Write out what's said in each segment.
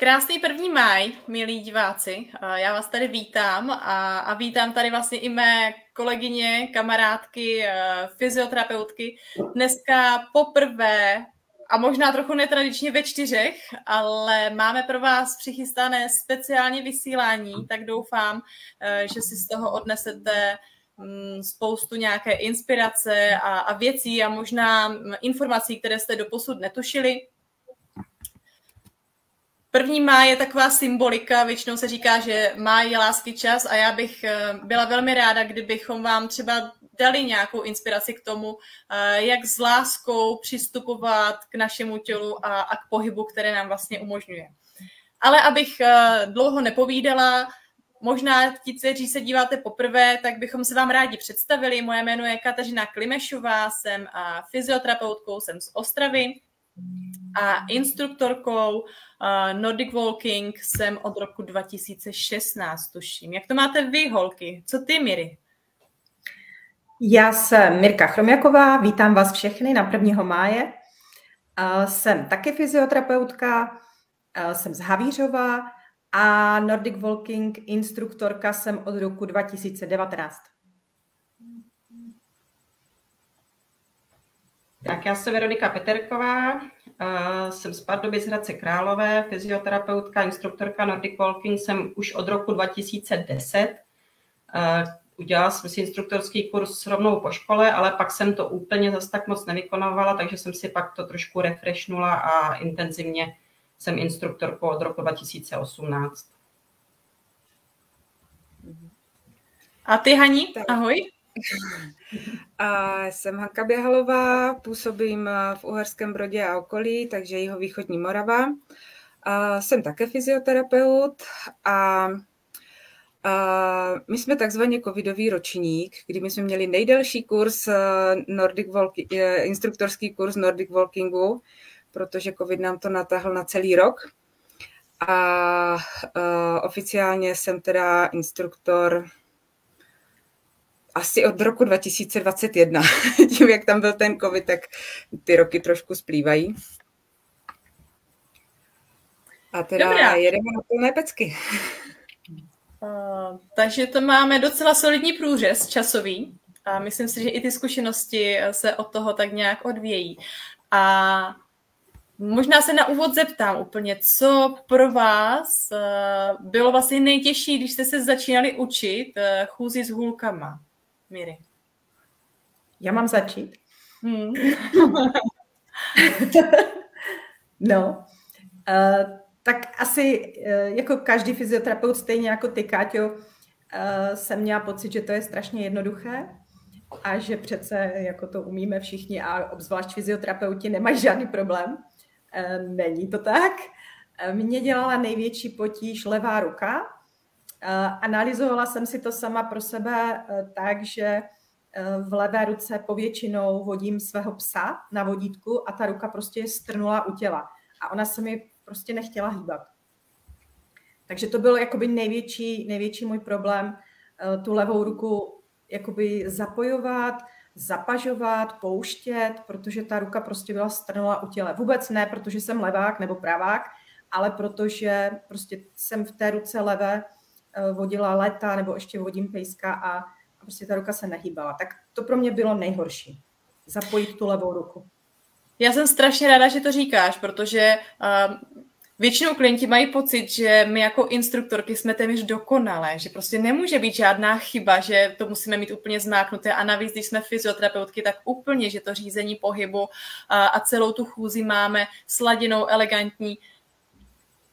Krásný 1. máj, milí diváci. Já vás tady vítám a vítám tady vlastně i mé kolegyně, kamarádky, fyzioterapeutky. Dneska poprvé a možná trochu netradičně ve 4, ale máme pro vás přichystané speciální vysílání, tak doufám, že si z toho odnesete spoustu nějaké inspirace a věcí a možná informací, které jste doposud netušili. 1. máj je taková symbolika, většinou se říká, že máj je lásky čas a já bych byla velmi ráda, kdybychom vám třeba dali nějakou inspiraci k tomu, jak s láskou přistupovat k našemu tělu a k pohybu, které nám vlastně umožňuje. Ale abych dlouho nepovídala, možná ti, kteří se díváte poprvé, tak bychom se vám rádi představili. Moje jméno je Kateřina Klimešová, jsem fyzioterapeutkou, jsem z Ostravy a instruktorkou Nordic Walking jsem od roku 2016, tuším. Jak to máte vy, holky? Co ty, Miri? Já jsem Mirka Chromjaková, vítám vás všechny na 1. máje. Jsem taky fyzioterapeutka, jsem z Havířova a Nordic Walking instruktorka jsem od roku 2019. Tak já jsem Veronika Peterková, jsem z Pardubic Hradce Králové, fyzioterapeutka, instruktorka Nordic Walking jsem už od roku 2010. Udělala jsem si instruktorský kurz rovnou po škole, ale pak jsem to úplně zase tak moc nevykonávala, takže jsem si pak to trošku refreshnula a intenzivně jsem instruktorkou od roku 2018. A ty, Hani? Ahoj. Jsem Hanka Běhalová, působím v Uherském Brodě a okolí, takže jihovýchodní Morava. Jsem také fyzioterapeut a my jsme takzvaně covidový ročník, kdy my jsme měli nejdelší kurz instruktorský kurz Nordic Walkingu, protože covid nám to natáhl na celý rok. A oficiálně jsem teda instruktor asi od roku 2021. Tím, jak tam byl ten covid, tak ty roky trošku splývají. A teda jedeme na plné pecky. Takže to máme docela solidní průřez časový a myslím si, že i ty zkušenosti se od toho tak nějak odvíjejí. A možná se na úvod zeptám úplně, co pro vás bylo vlastně nejtěžší, když jste se začínali učit chůzi s hůlkama? Miri. Já mám začít? No, tak asi jako každý fyzioterapeut, stejně jako ty, Káťo, jsem měla pocit, že to je strašně jednoduché a že přece jako to umíme všichni a obzvlášť fyzioterapeuti nemají žádný problém. Není to tak. Mně dělala největší potíž levá ruka. Analyzovala jsem si to sama pro sebe tak, že v levé ruce povětšinou vodím svého psa na vodítku a ta ruka prostě je strnulá u těla. A ona se mi prostě nechtěla hýbat. Takže to byl jakoby největší můj problém, tu levou ruku jakoby zapojovat, zapažovat, pouštět, protože ta ruka prostě byla strnulá u těla. Vůbec ne, protože jsem levák nebo pravák, ale protože prostě jsem v té ruce levé vodila léta nebo ještě vodím pejska a prostě ta ruka se nehýbala. Tak to pro mě bylo nejhorší. Zapojit tu levou ruku. Já jsem strašně ráda, že to říkáš, protože většinou klienti mají pocit, že my jako instruktorky jsme téměř dokonalé, že prostě nemůže být žádná chyba, že to musíme mít úplně zmáknuté a navíc, když jsme fyzioterapeutky, tak úplně, že to řízení pohybu a celou tu chůzi máme sladěnou, elegantní.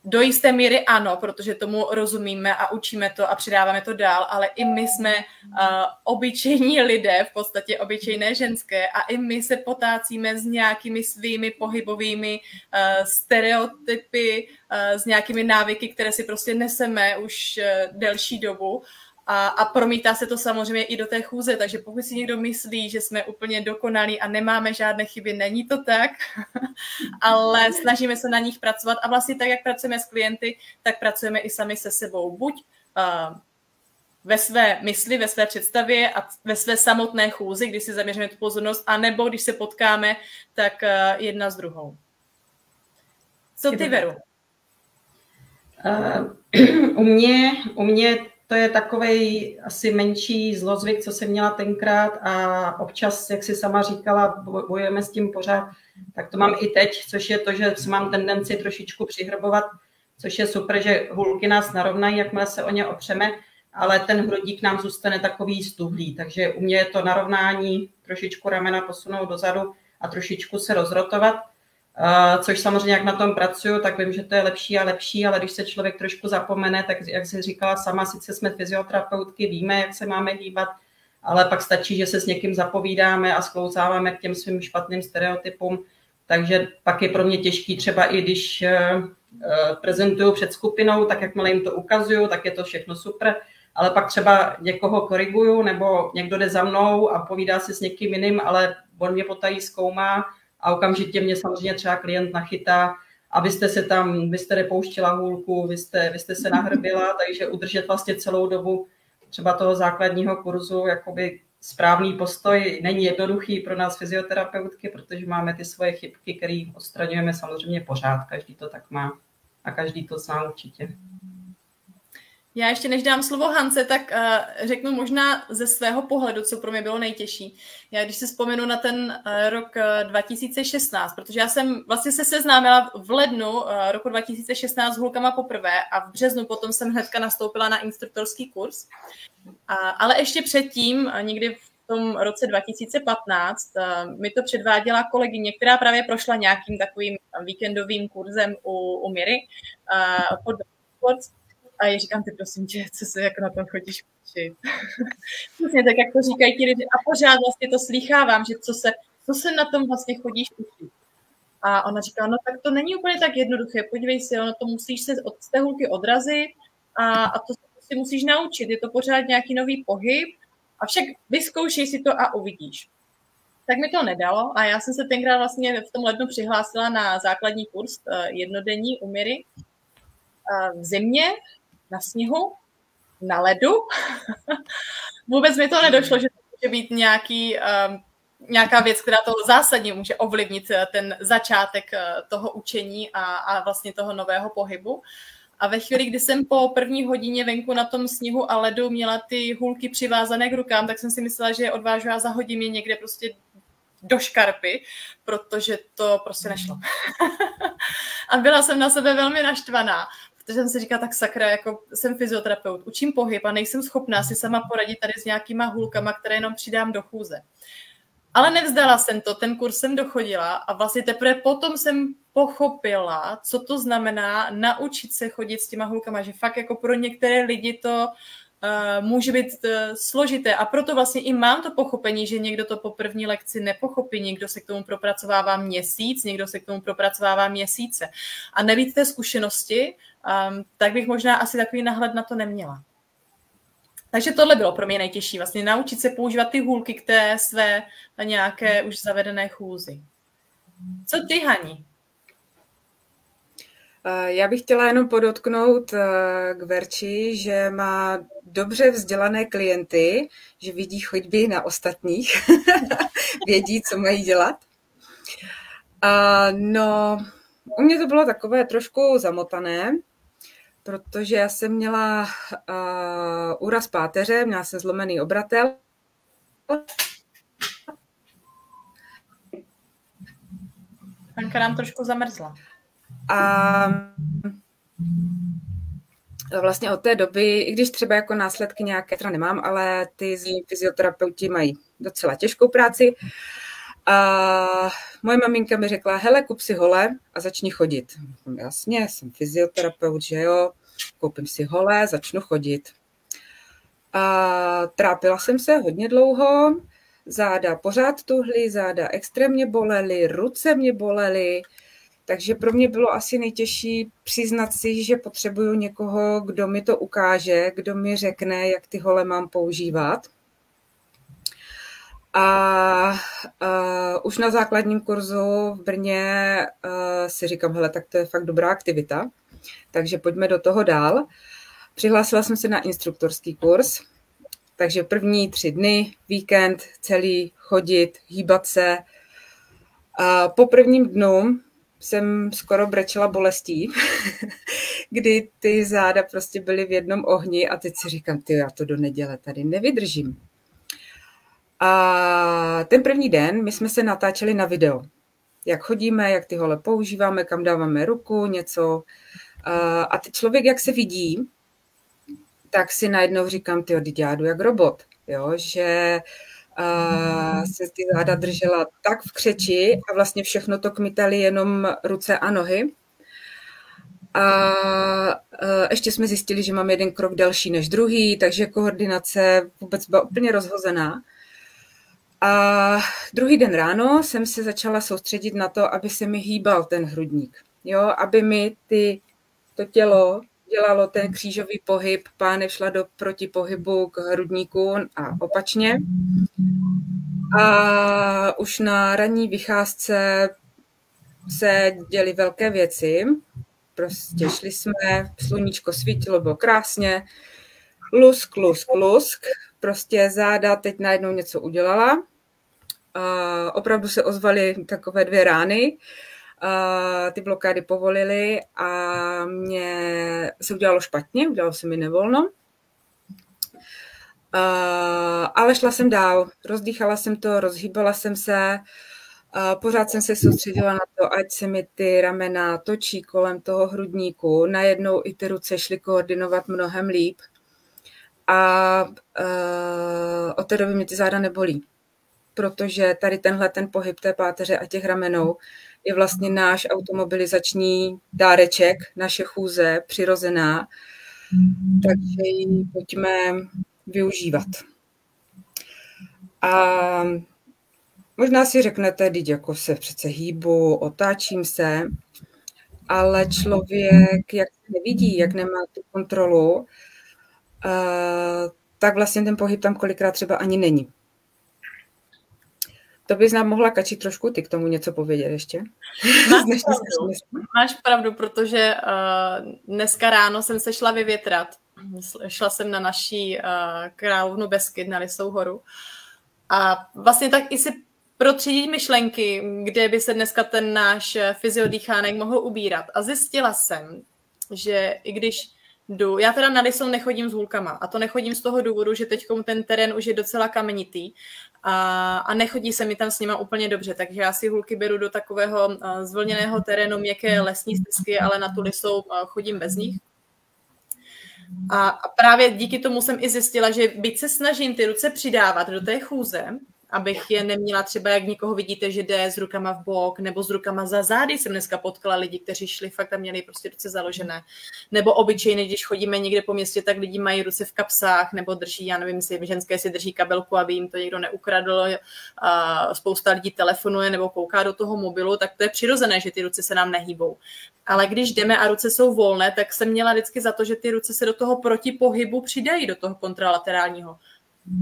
Do jisté míry ano, protože tomu rozumíme a učíme to a předáváme to dál, ale i my jsme obyčejní lidé, v podstatě obyčejné ženské a i my se potácíme s nějakými svými pohybovými stereotypy, s nějakými návyky, které si prostě neseme už delší dobu. A promítá se to samozřejmě i do té chůze, takže pokud si někdo myslí, že jsme úplně dokonalí a nemáme žádné chyby, není to tak, ale snažíme se na nich pracovat a vlastně tak, jak pracujeme s klienty, tak pracujeme i sami se sebou. Buď ve své mysli, ve své představě a ve své samotné chůzi, když si zaměříme tu pozornost, anebo když se potkáme, tak jedna s druhou. Co ty, Veru? U mě to je takovej asi menší zlozvyk, co jsem měla tenkrát a občas, jak si sama říkala, bojujeme s tím pořád, tak to mám i teď, což je to, že mám tendenci trošičku přihrbovat, což je super, že hůlky nás narovnají, jakmile se o ně opřeme, ale ten hrudík nám zůstane takový stuhlý, takže u mě je to narovnání, trošičku ramena posunout dozadu a trošičku se rozrotovat, což samozřejmě, jak na tom pracuju, tak vím, že to je lepší a lepší, ale když se člověk trošku zapomene, tak jak jsi říkala sama, sice jsme fyzioterapeutky, víme, jak se máme hýbat, ale pak stačí, že se s někým zapovídáme a sklouzáváme k těm svým špatným stereotypům, takže pak je pro mě těžký třeba i když prezentuju před skupinou, tak jakmile jim to ukazuju, tak je to všechno super, ale pak třeba někoho koriguju nebo někdo jde za mnou a povídá si s někým jiným, ale on mě potají zkoumá a okamžitě mě samozřejmě třeba klient nachytá a vy jste nepouštila hůlku, vy jste se nahrbila, takže udržet vlastně celou dobu třeba toho základního kurzu jakoby správný postoj není jednoduchý pro nás fyzioterapeutky, protože máme ty svoje chybky, které odstraňujeme samozřejmě pořád, každý to tak má a každý to zná určitě. Já ještě než dám slovo Hance, tak řeknu možná ze svého pohledu, co pro mě bylo nejtěžší. Já když si vzpomenu na ten rok 2016, protože já jsem vlastně se seznámila v lednu roku 2016 s hůlkama poprvé a v březnu potom jsem hnedka nastoupila na instruktorský kurz. Ale ještě předtím, někdy v tom roce 2015, mi to předváděla kolegyně, která právě prošla nějakým takovým víkendovým kurzem u Miry pod sports. A já říkám, ty prosím tě, co se jako na tom chodíš učit. Přesně tak, jak to říkají ti lidé. A pořád vlastně to slýchávám, že co se na tom vlastně chodíš učit. A ona říká, no tak to není úplně tak jednoduché, podívej si, ono to musíš se od té hůlky odrazit a to si musíš naučit. Je to pořád nějaký nový pohyb, avšak vyzkoušej si to a uvidíš. Tak mi to nedalo a já jsem se tenkrát vlastně v tom lednu přihlásila na základní kurz jednodenní u Miry v zimě, na sněhu, na ledu. Vůbec mi to nedošlo, že to může být nějaká věc, která to zásadně může ovlivnit ten začátek toho učení a vlastně toho nového pohybu. A ve chvíli, kdy jsem po první hodině venku na tom sněhu a ledu měla ty hůlky přivázané k rukám, tak jsem si myslela, že je odvážu a zahodím je někde prostě do škarpy, protože to prostě nešlo. A byla jsem na sebe velmi naštvaná, protože jsem si říkala, tak sakra, jako jsem fyzioterapeut, učím pohyb a nejsem schopná si sama poradit tady s nějakýma hůlkama, které jenom přidám do chůze. Ale nevzdala jsem to, ten kurz jsem dochodila a vlastně teprve potom jsem pochopila, co to znamená naučit se chodit s těma hůlkama, že fakt jako pro některé lidi to může být složité a proto vlastně i mám to pochopení, že někdo to po první lekci nepochopí, někdo se k tomu propracovává měsíc, někdo se k tomu propracovává měsíce. A nebýt té zkušenosti, tak bych možná asi takový náhled na to neměla. Takže tohle bylo pro mě nejtěžší, vlastně naučit se používat ty hůlky k té své nějaké už zavedené chůzi. Co ty, Hani? Já bych chtěla jenom podotknout k Verči, že má dobře vzdělané klienty, že vidí chodby na ostatních, vědí, co mají dělat. No, u mě to bylo takové trošku zamotané, protože já jsem měla úraz páteře, měla jsem zlomený obratel. Hanka nám trošku zamrzla. A vlastně od té doby, i když třeba jako následky nějaké teda nemám, ale ty fyzioterapeuti mají docela těžkou práci. A moje maminka mi řekla, hele, kup si hole a začni chodit. Jasně, jsem fyzioterapeut, že jo, koupím si hole, začnu chodit. A trápila jsem se hodně dlouho, záda pořád tuhly, záda extrémně bolely, ruce mě bolely, takže pro mě bylo asi nejtěžší přiznat si, že potřebuju někoho, kdo mi to ukáže, kdo mi řekne, jak ty hole mám používat. A už na základním kurzu v Brně si říkám, hele, tak to je fakt dobrá aktivita, takže pojďme do toho dál. Přihlásila jsem se na instruktorský kurz, takže první 3 dny, víkend, celý chodit, hýbat se. A po prvním dnu jsem skoro brečela bolestí, kdy ty záda prostě byly v jednom ohni a teď si říkám, ty, já to do neděle tady nevydržím. A ten první den my jsme se natáčeli na video. Jak chodíme, jak ty hole používáme, kam dáváme ruku, něco. A teď člověk, jak se vidí, tak si najednou říkám, tyjo, já jdu jak robot, jo, že se ty záda držela tak v křeči a vlastně všechno to kmitaly jenom ruce a nohy. A ještě jsme zjistili, že mám jeden krok delší než druhý, takže koordinace vůbec byla úplně rozhozená. A druhý den ráno jsem se začala soustředit na to, aby se mi hýbal ten hrudník. Jo, aby mi to tělo dělalo ten křížový pohyb, pánev šla do protipohybu k hrudníku a opačně. A už na ranní vycházce se děly velké věci. Prostě šli jsme, sluníčko svítilo, bylo krásně. Lusk. Prostě záda teď najednou něco udělala. Opravdu se ozvaly takové 2 rány. Ty blokády povolily a mě se udělalo špatně, udělalo se mi nevolno. Ale šla jsem dál, rozdýchala jsem to, rozhýbala jsem se, pořád jsem se soustředila na to, ať se mi ty ramena točí kolem toho hrudníku. Najednou i ty ruce šly koordinovat mnohem líp. A od té doby mě ty záda nebolí, protože tady ten pohyb té páteře a těch ramenou je vlastně náš automobilizační dáreček, naše chůze přirozená, takže ji pojďme využívat. A možná si řeknete, teď jako se přece hýbu, otáčím se, ale člověk, jak nevidí, jak nemá tu kontrolu, tak vlastně ten pohyb tam kolikrát třeba ani není. To bys nám mohla, Kači, trošku ty k tomu něco povědět ještě? Máš pravdu, protože dneska ráno jsem se šla vyvětrat. Šla jsem na naší královnu Beskyd, na Lysou horu. A vlastně tak i si protřídit myšlenky, kde by se dneska ten náš fyziodýchánek mohl ubírat. A zjistila jsem, že i když já teda na Lysou nechodím s hůlkama a to nechodím z toho důvodu, že teď ten terén už je docela kamenitý a nechodí se mi tam s nima úplně dobře, takže já si hůlky beru do takového zvlněného terénu, měkké lesní stezky, ale na tu Lysou chodím bez nich. A právě díky tomu jsem i zjistila, že byť se snažím ty ruce přidávat do té chůze, abych je neměla třeba, jak někoho vidíte, že jde s rukama v bok nebo s rukama za zády. Jsem dneska potkala lidi, kteří šli fakt a měli prostě ruce založené. Nebo obyčejně, když chodíme někde po městě, tak lidi mají ruce v kapsách nebo drží, já nevím, ženské si drží kabelku, aby jim to někdo neukradl. A spousta lidí telefonuje nebo kouká do toho mobilu, tak to je přirozené, že ty ruce se nám nehýbou. Ale když jdeme a ruce jsou volné, tak jsem měla vždycky za to, že ty ruce se do toho protipohybu přidají, do toho kontralaterálního.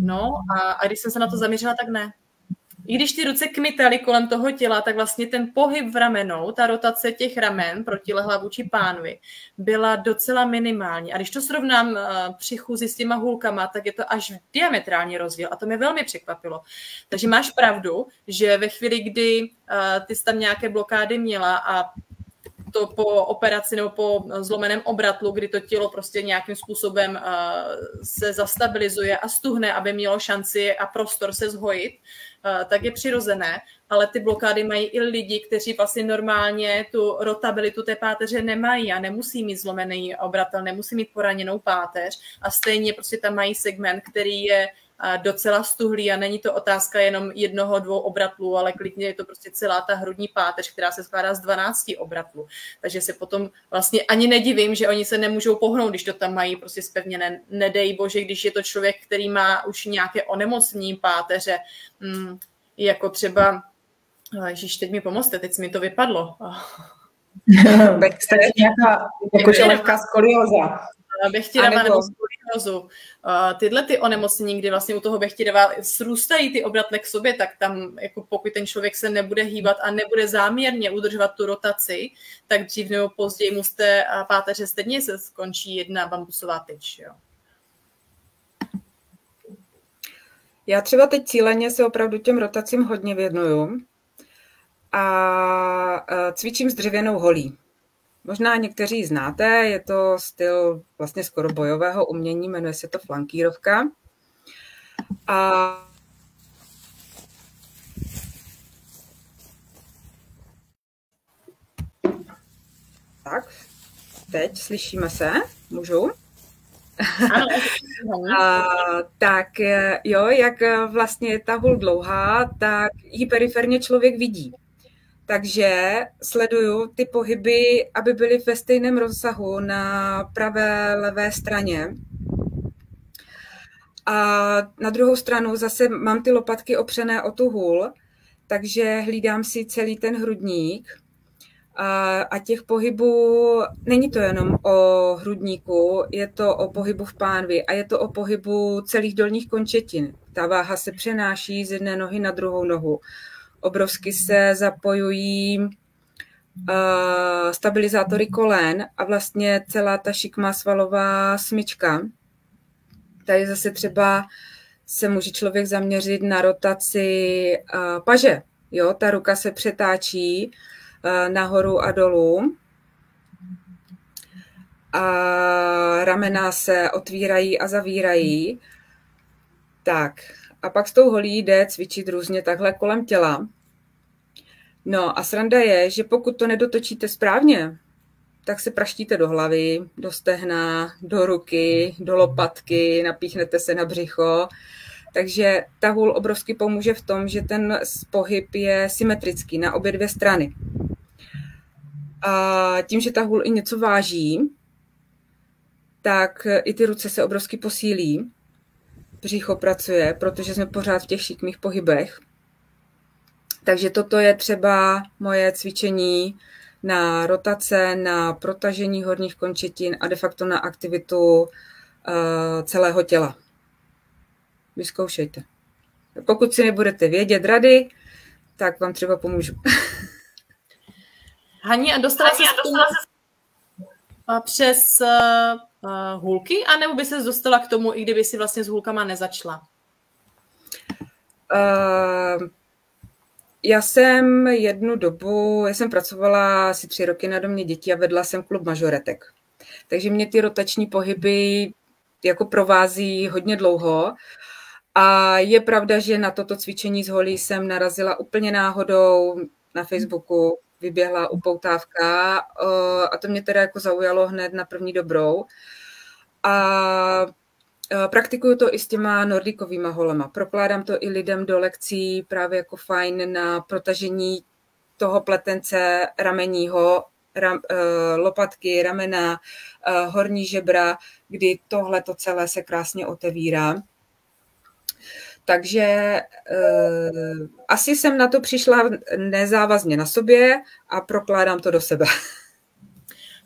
No a když jsem se na to zaměřila, tak ne. I když ty ruce kmitaly kolem toho těla, tak vlastně ten pohyb v ramenou, ta rotace těch ramen protilehla vůči pánvi, byla docela minimální. A když to srovnám při chůzi s těma hůlkama, tak je to až diametrální rozdíl. A to mě velmi překvapilo. Takže máš pravdu, že ve chvíli, kdy ty jsi tam nějaké blokády měla a to po operaci nebo po zlomeném obratlu, kdy to tělo prostě nějakým způsobem se zastabilizuje a stuhne, aby mělo šanci a prostor se zhojit, tak je přirozené, ale ty blokády mají i lidi, kteří vlastně normálně tu rotabilitu té páteře nemají a nemusí mít zlomený obratel, nemusí mít poraněnou páteř a stejně prostě tam mají segment, který je docela stuhlý a není to otázka jenom 1, 2 obratlů, ale klidně je to prostě celá ta hrudní páteř, která se skládá z 12 obratlů. Takže se potom vlastně ani nedivím, že oni se nemůžou pohnout, když to tam mají prostě zpevněné. Nedej bože, když je to člověk, který má už nějaké onemocnění páteře, jako třeba, ježiš, teď mi pomozte, teď mi to vypadlo. Nějaká jakože lehká skolióza. Bechtěrava nebo skoliózu. Tyhle ty onemocnění, kdy vlastně u toho bechtěrava srůstají ty obratle k sobě, tak tam, jako pokud ten člověk se nebude hýbat a nebude záměrně udržovat tu rotaci, tak dřív nebo později mu z té páteře stejně se skončí jedna bambusová tyč. Jo. Já třeba teď cíleně se opravdu těm rotacím hodně věnuju a cvičím s dřevěnou holí. Možná někteří znáte, je to styl vlastně skoro bojového umění, jmenuje se to flankírovka. A tak, teď slyšíme se, můžu? Tak jo, jak vlastně je ta hůl dlouhá, tak ji periferně člověk vidí. Takže sleduju ty pohyby, aby byly ve stejném rozsahu na pravé, levé straně. A na druhou stranu zase mám ty lopatky opřené o tu hůl, takže hlídám si celý ten hrudník. A těch pohybů, není to jenom o hrudníku, je to o pohybu v pánvi a je to o pohybu celých dolních končetin. Ta váha se přenáší z jedné nohy na druhou nohu. Obrovsky se zapojují stabilizátory kolen a vlastně celá ta šikmá svalová smyčka. Tady zase třeba se může člověk zaměřit na rotaci paže. Jo? Ta ruka se přetáčí nahoru a dolů. A ramena se otvírají a zavírají. Tak, a pak s tou holí jde cvičit různě takhle kolem těla. No a sranda je, že pokud to nedotočíte správně, tak se praštíte do hlavy, do stehna, do ruky, do lopatky, napíchnete se na břicho. Takže ta hůl obrovsky pomůže v tom, že ten pohyb je symetrický na obě dvě strany. A tím, že ta hůl i něco váží, tak i ty ruce se obrovsky posílí. Břicho pracuje, protože jsme pořád v těch šikmých pohybech. Takže toto je třeba moje cvičení na rotace, na protažení horních končetin a de facto na aktivitu celého těla. Vyzkoušejte. Pokud si nebudete vědět rady, tak vám třeba pomůžu. Hani, a dostala se přes hůlky, anebo by se dostala k tomu, i kdyby si vlastně s hůlkama nezačala? Já jsem jednu dobu, já jsem pracovala asi 3 roky na domě dětí a vedla jsem klub mažoretek. Takže mě ty rotační pohyby jako provází hodně dlouho. A je pravda, že na toto cvičení s holí jsem narazila úplně náhodou na Facebooku, vyběhla upoutávka a to mě teda jako zaujalo hned na první dobrou. A praktikuju to i s těma nordikovýma holema. Prokládám to i lidem do lekcí právě jako fajn na protažení toho pletence ramenního, lopatky, ramena, horní žebra, kdy tohle to celé se krásně otevírá. Takže asi jsem na to přišla nezávazně na sobě a prokládám to do sebe.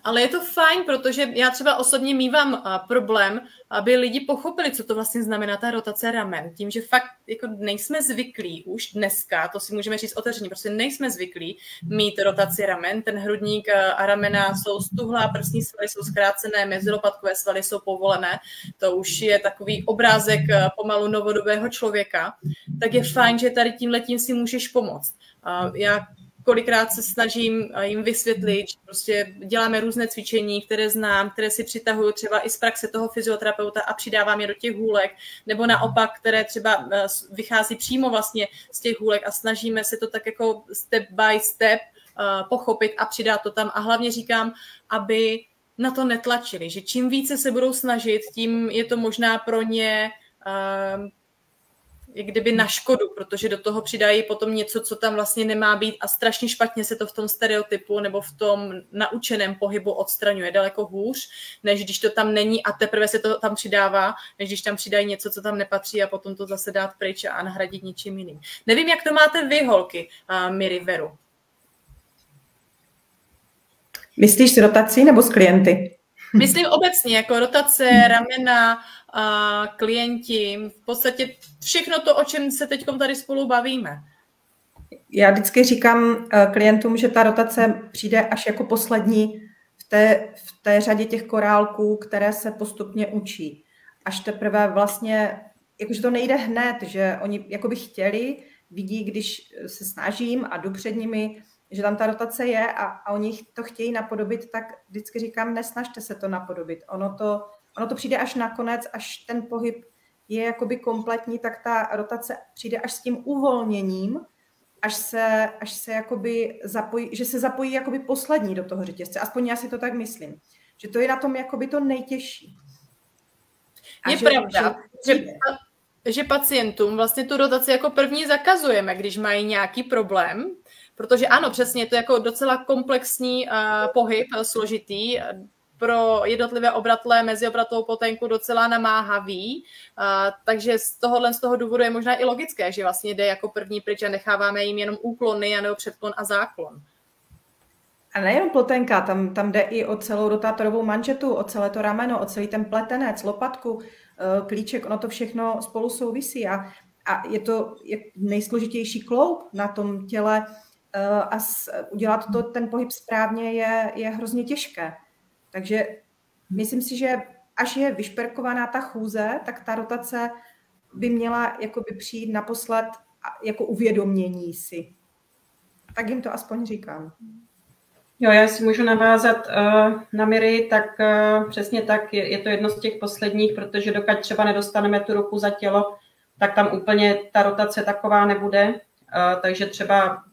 Ale je to fajn, protože já třeba osobně mívám problém, aby lidi pochopili, co to vlastně znamená ta rotace ramen. Tím, že fakt jako nejsme zvyklí už dneska, to si můžeme říct otevřeně, prostě nejsme zvyklí mít rotaci ramen. Ten hrudník a ramena jsou stuhlá, prsní svaly jsou zkrácené, mezilopatkové svaly jsou povolené. To už je takový obrázek pomalu novodobého člověka. Tak je fajn, že tady tímhletím si můžeš pomoct. Já kolikrát se snažím jim vysvětlit, že prostě děláme různé cvičení, které znám, které si přitahuju třeba i z praxe toho fyzioterapeuta a přidávám je do těch hůlek, nebo naopak, které třeba vychází přímo vlastně z těch hůlek a snažíme se to tak jako step by step pochopit a přidat to tam. A hlavně říkám, aby na to netlačili, že čím více se budou snažit, tím je to možná pro ně jak kdyby na škodu, protože do toho přidají potom něco, co tam vlastně nemá být a strašně špatně se to v tom stereotypu nebo v tom naučeném pohybu odstraňuje daleko hůř, než když to tam není a teprve se to tam přidává, než když tam přidají něco, co tam nepatří a potom to zase dát pryč a nahradit něčím jiným. Nevím, jak to máte vy, holky, Miri, Veru. Myslíš s rotací nebo s klienty? Myslím obecně, jako rotace, ramena, klienti, v podstatě všechno to, o čem se teď tady spolu bavíme. Já vždycky říkám klientům, že ta rotace přijde až jako poslední v té řadě těch korálků, které se postupně učí. Až teprve vlastně, jakože to nejde hned, že oni jakoby chtěli, vidí, když se snažím a jdu před nimi že tam ta rotace je a oni to chtějí napodobit, tak vždycky říkám, nesnažte se to napodobit. Ono to přijde až nakonec, až ten pohyb je jakoby kompletní, tak ta rotace přijde až s tím uvolněním, až se jakoby zapojí, že se zapojí jakoby poslední do toho řetězce. Aspoň já si to tak myslím. Že to je na tom jakoby to nejtěžší. Je pravda, že pacientům vlastně tu rotaci jako první zakazujeme, když mají nějaký problém, protože ano, přesně, je to jako docela komplexní pohyb, složitý, pro jednotlivé obratlé, meziobratovou potenku docela namáhavý, takže z toho důvodu je možná i logické, že vlastně jde jako první pryč a necháváme jim jenom úklony anebo předklon a záklon. A nejenom plotenka, tam jde i o celou rotátorovou manžetu, o celé to rameno, o celý ten pletenec, lopatku, klíček, ono to všechno spolu souvisí a je to nejsložitější kloub na tom těle a udělat ten pohyb správně je hrozně těžké. Takže myslím si, že až je vyšperkovaná ta chůze, tak ta rotace by měla jakoby přijít naposled jako uvědomění si. Tak jim to aspoň říkám. Jo, já si můžu navázat na Miri, tak přesně tak, je to jedno z těch posledních, protože dokud třeba nedostaneme tu ruku za tělo, tak tam úplně ta rotace taková nebude, takže třeba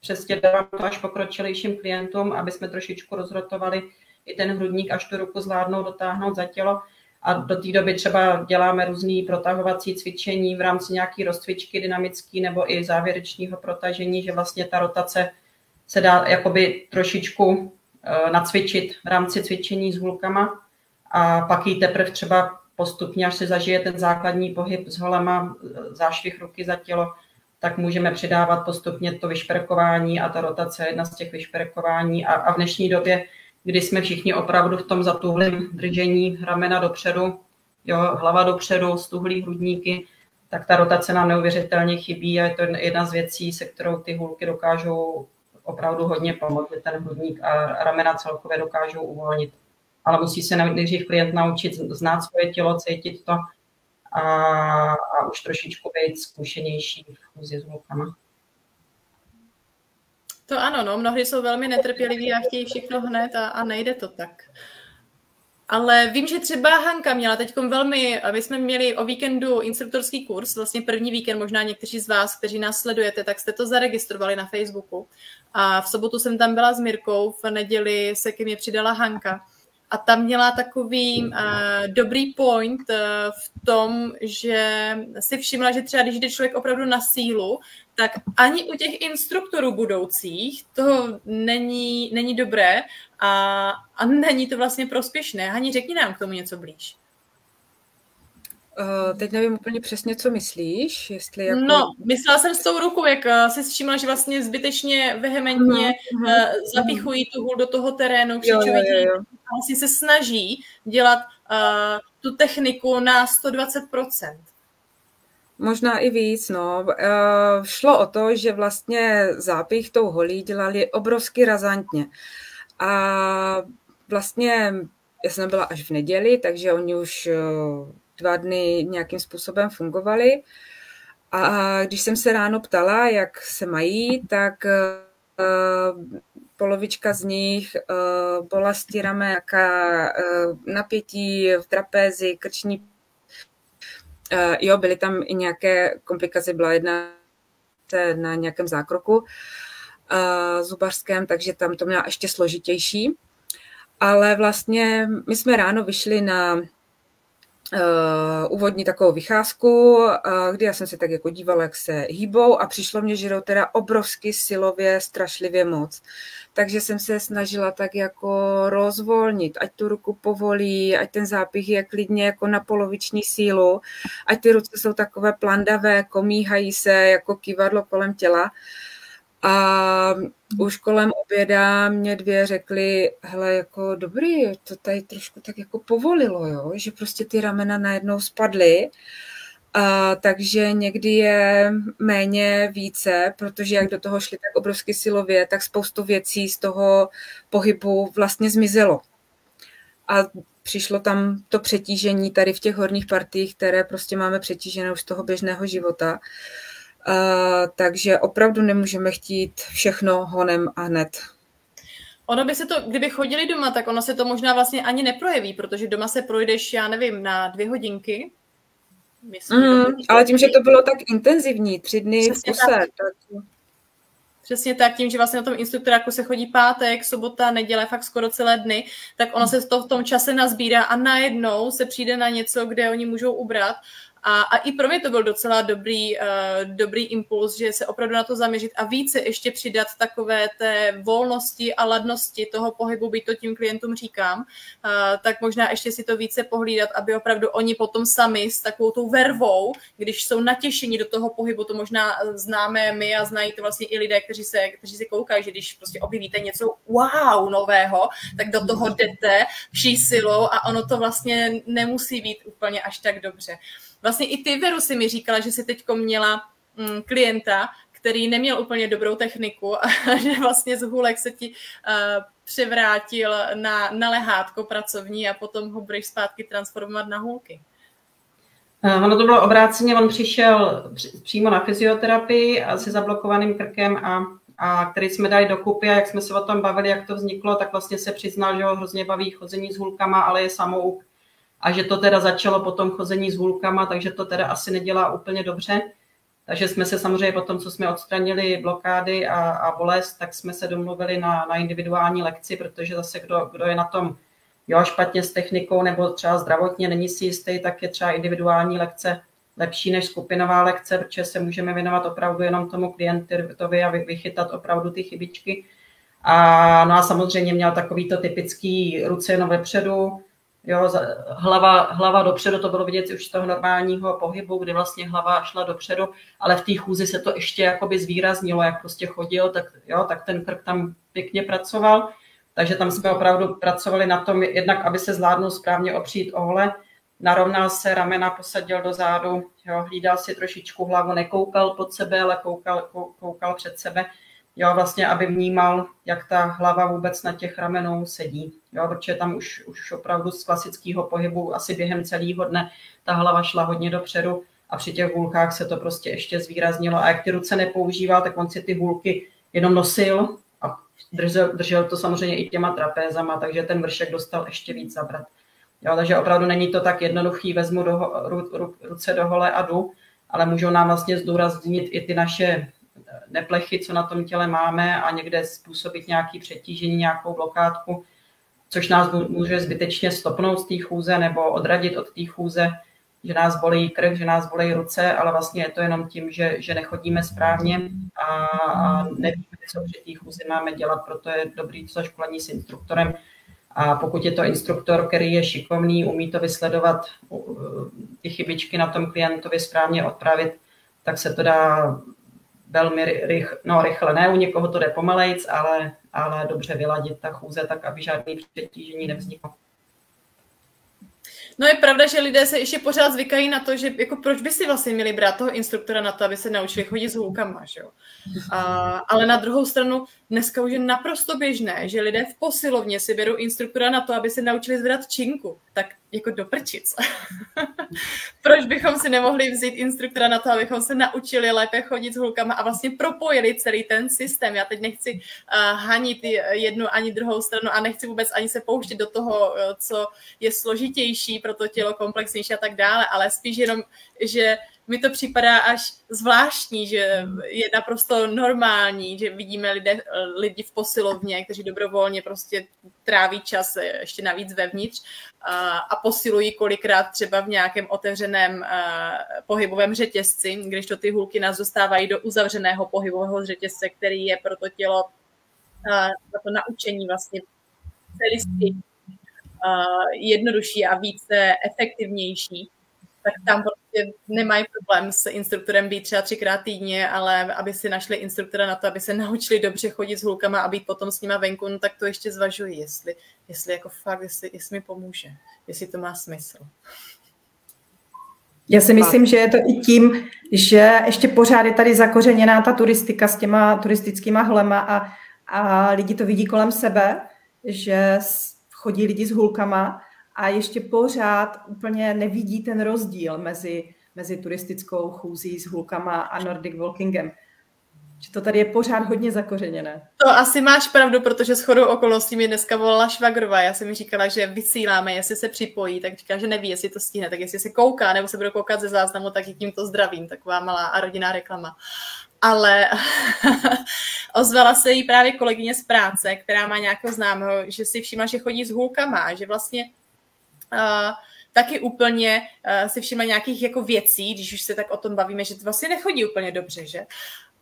přesně dávám to až pokročilejším klientům, aby jsme trošičku rozrotovali i ten hrudník, až tu ruku zvládnou dotáhnout za tělo. A do té doby třeba děláme různý protahovací cvičení v rámci nějaké rozcvičky dynamické nebo i závěrečného protažení, že vlastně ta rotace se dá jakoby trošičku nacvičit v rámci cvičení s hůlkama a pak jí teprve třeba postupně, až se zažije ten základní pohyb s holema, zášvih ruky za tělo, tak můžeme přidávat postupně to vyšperkování a ta rotace je jedna z těch vyšperkování a v dnešní době, kdy jsme všichni opravdu v tom zatuhlém držení ramena dopředu, jo, hlava dopředu, stuhlý hrudníky, tak ta rotace nám neuvěřitelně chybí a je to jedna z věcí, se kterou ty hůlky dokážou opravdu hodně pomoct, že ten hrudník a ramena celkově dokážou uvolnit. Ale musí se nejdřív klient naučit znát svoje tělo, cítit to a už trošičku být zkušenější v chůzi s hůlkama. To ano, no, mnohdy jsou velmi netrpěliví a chtějí všechno hned a nejde to tak. Ale vím, že třeba Hanka měla teď my jsme měli o víkendu instruktorský kurz, vlastně první víkend, možná někteří z vás, kteří nás sledujete, tak jste to zaregistrovali na Facebooku. A v sobotu jsem tam byla s Mirkou, v neděli se ke mně přidala Hanka. A tam měla takový dobrý point v tom, že si všimla, že třeba když jde člověk opravdu na sílu, tak ani u těch instruktorů budoucích to není dobré a není to vlastně prospěšné. Hani, řekni nám k tomu něco blíž. Teď nevím úplně přesně, co myslíš. Jestli jako... No, myslela jsem s tou rukou, jak si všimla, že vlastně zbytečně vehementně zapichují tu hůl do toho terénu, křičovití, vlastně se snaží dělat tu techniku na 120%. Možná i víc, no. Šlo o to, že vlastně zápich tou holí dělali obrovsky razantně. A vlastně já jsem byla až v neděli, takže oni už 2 dny nějakým způsobem fungovali. A když jsem se ráno ptala, jak se mají, tak polovička z nich bolesti ramen, nějaká napětí v trapézi, krční. Jo, byly tam i nějaké komplikace, byla jedna na nějakém zákroku zubařském, takže tam to měla ještě složitější. Ale vlastně my jsme ráno vyšli na úvodní takovou vycházku, kdy já jsem se tak jako dívala, jak se hýbou a přišlo mě, že jdou teda obrovsky silově, strašlivě moc. Takže jsem se snažila tak jako rozvolnit, ať tu ruku povolí, ať ten zápich je klidně jako na poloviční sílu, ať ty ruce jsou takové plandavé, komíhají se jako kývadlo kolem těla. A už kolem oběda mě 2 řekly, hele, jako dobrý, to tady trošku tak jako povolilo, jo? Že prostě ty ramena najednou spadly, takže někdy je méně více, protože jak do toho šli tak obrovsky silově, tak spoustu věcí z toho pohybu vlastně zmizelo. A přišlo tam to přetížení tady v těch horních partiích, které prostě máme přetížené už z toho běžného života. Takže opravdu nemůžeme chtít všechno honem a hned. Ono by se to, kdyby chodili doma, tak ono se to možná vlastně ani neprojeví, protože doma se projdeš, já nevím, na 2 hodinky. Ale tím, že to bylo tak intenzivní, 3 dny v kuse. Tak... Přesně tak, tím, že vlastně na tom instruktoráku se chodí pátek, sobota, neděle, fakt skoro celé dny, tak ono se to v tom čase nazbírá a najednou se přijde na něco, kde oni můžou ubrat. A i pro mě to byl docela dobrý impuls, že se opravdu na to zaměřit a více ještě přidat takové té volnosti a ladnosti toho pohybu, byť to tím klientům říkám, tak možná ještě si to více pohlídat, aby opravdu oni potom sami s takovou tou vervou, když jsou natěšení do toho pohybu, to možná známe my a znají to vlastně i lidé, kteří se koukají, že když prostě objevíte něco wow nového, tak do toho jdete vší silou a ono to vlastně nemusí být úplně až tak dobře. Vlastně i ty, Veru, si mi říkala, že jsi teďko měla klienta, který neměl úplně dobrou techniku a že vlastně z hůlek se ti převrátil na lehátko pracovní a potom ho budeš zpátky transformovat na hůlky. Ono to bylo obráceně, on přišel přímo na fyzioterapii a se zablokovaným krkem a který jsme dali dokupy a jak jsme se o tom bavili, jak to vzniklo, tak vlastně se přiznal, že ho hrozně baví chození s hůlkama, ale je samouk. A že to teda začalo potom chození s hůlkama, takže to teda asi nedělá úplně dobře. Takže jsme se samozřejmě potom, co jsme odstranili blokády a bolest, tak jsme se domluvili na individuální lekci, protože zase kdo je na tom špatně s technikou nebo třeba zdravotně není si jistý, tak je třeba individuální lekce lepší než skupinová lekce, protože se můžeme věnovat opravdu jenom tomu klientovi a vychytat opravdu ty chybičky. A samozřejmě měl takovýto typický ruce jenom vepředu, jo, hlava dopředu, to bylo vidět už z toho normálního pohybu, kdy vlastně hlava šla dopředu, ale v té chůzi se to ještě jakoby zvýraznilo, jak prostě chodil, tak ten krk tam pěkně pracoval. Takže tam jsme opravdu pracovali na tom, jednak aby se zvládnul správně opřít o hole, narovnal se, ramena posadil do zádu, jo, hlídal si trošičku hlavu, nekoukal pod sebe, ale koukal před sebe. Jo, vlastně, aby vnímal, jak ta hlava vůbec na těch ramenou sedí. Jo, protože tam už opravdu z klasického pohybu asi během celého dne ta hlava šla hodně dopředu a při těch hůlkách se to prostě ještě zvýraznilo. A jak ty ruce nepoužíval, tak on si ty hůlky jenom nosil a držel to samozřejmě i těma trapézama, takže ten vršek dostal ještě víc zabrat. Jo, takže opravdu není to tak jednoduchý, vezmu ruce do hole a jdu, ale můžou nám vlastně zdůraznit i ty naše neplechy, co na tom těle máme a někde způsobit nějaké přetížení, nějakou blokádku, což nás může zbytečně stopnout z té chůze nebo odradit od té chůze, že nás bolí krk, že nás bolí ruce, ale vlastně je to jenom tím, že nechodíme správně a nevíme, co při té chůzi máme dělat, proto je dobrý to školení s instruktorem. A pokud je to instruktor, který je šikovný, umí to vysledovat, ty chybičky na tom klientovi správně odpravit, tak se to dá velmi rychle. Ne, u někoho to jde pomalejc, ale dobře vyladit ta chůze tak, aby žádný přetížení nevzniklo. No je pravda, že lidé se ještě pořád zvykají na to, že jako proč by si vlastně měli brát toho instruktora na to, aby se naučili chodit s hůlkama, že jo? Ale na druhou stranu dneska už je naprosto běžné, že lidé v posilovně si berou instruktora na to, aby se naučili zvedat činku. Tak jako do prčic. Proč bychom si nemohli vzít instruktora na to, abychom se naučili lépe chodit s hůlkama a vlastně propojili celý ten systém. Já teď nechci hanit jednu ani druhou stranu a nechci vůbec ani se pouštět do toho, co je složitější pro to tělo, komplexnější a tak dále, ale spíš jenom, že mi to připadá až zvláštní, že je naprosto normální, že vidíme lidi v posilovně, kteří dobrovolně prostě tráví čas ještě navíc vevnitř a posilují kolikrát třeba v nějakém otevřeném pohybovém řetězci, když to ty hůlky nás dostávají do uzavřeného pohybového řetězce, který je pro to tělo na to naučení vlastně celistý jednodušší a více efektivnější, tak tam prostě nemají problém s instruktorem být třeba 3krát týdně, ale aby si našli instruktora na to, aby se naučili dobře chodit s hůlkama a být potom s nima venku, no tak to ještě zvažuji, jestli jako fakt, jestli mi pomůže, jestli to má smysl. Já si myslím, že je to i tím, že ještě pořád je tady zakořeněná ta turistika s těma turistickýma hlema a lidi to vidí kolem sebe, že chodí lidi s hůlkama a ještě pořád úplně nevidí ten rozdíl mezi mezi turistickou chůzí s hůlkama a Nordic walkingem. Že to tady je pořád hodně zakořeněné. To asi máš pravdu, protože shodou okolností mi dneska volala švagrová. Já jsem mi říkala, že vysíláme, jestli se připojí, tak říká, že neví, jestli to stihne, tak jestli se kouká, nebo se bude koukat ze záznamu, tak i tímto zdravím. Taková malá a rodinná reklama. Ale ozvala se jí právě kolegyně z práce, která má nějakého známého, že si všimla, že chodí s hůlkama, že vlastně taky úplně si všimla nějakých jako věcí, když už se tak o tom bavíme, že to vlastně nechodí úplně dobře, že?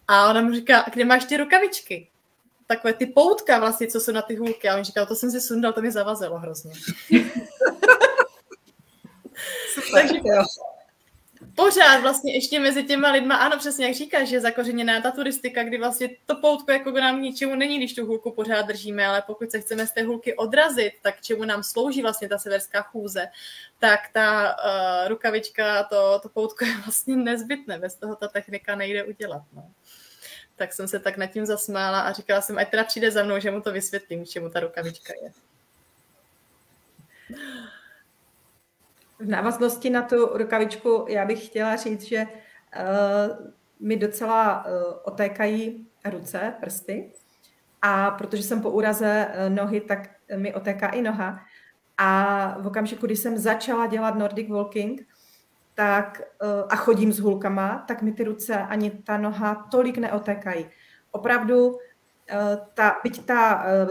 A ona mu říká, kde máš ty rukavičky? Takové ty poutka vlastně, co jsou na ty hůlky. A on říkal, to jsem si sundal, to mi zavazilo hrozně. Takže pořád vlastně ještě mezi těma lidma, ano, přesně jak říkáš, že je zakořeněná ta turistika, kdy vlastně to poutko jako nám k ničemu není, když tu hůlku pořád držíme, ale pokud se chceme z té hůlky odrazit, tak čemu nám slouží vlastně ta severská chůze, tak ta rukavička, to poutko je vlastně nezbytné, bez toho ta technika nejde udělat. No. Tak jsem se tak nad tím zasmála a říkala jsem, ať teda přijde za mnou, že mu to vysvětlím, čemu ta rukavička je. V návaznosti na tu rukavičku já bych chtěla říct, že mi docela otékají ruce, prsty, a protože jsem po úraze nohy, tak mi otéká i noha. A v okamžiku, kdy jsem začala dělat Nordic walking tak, a chodím s hůlkama, tak mi ty ruce ani ta noha tolik neotékají. Opravdu, byť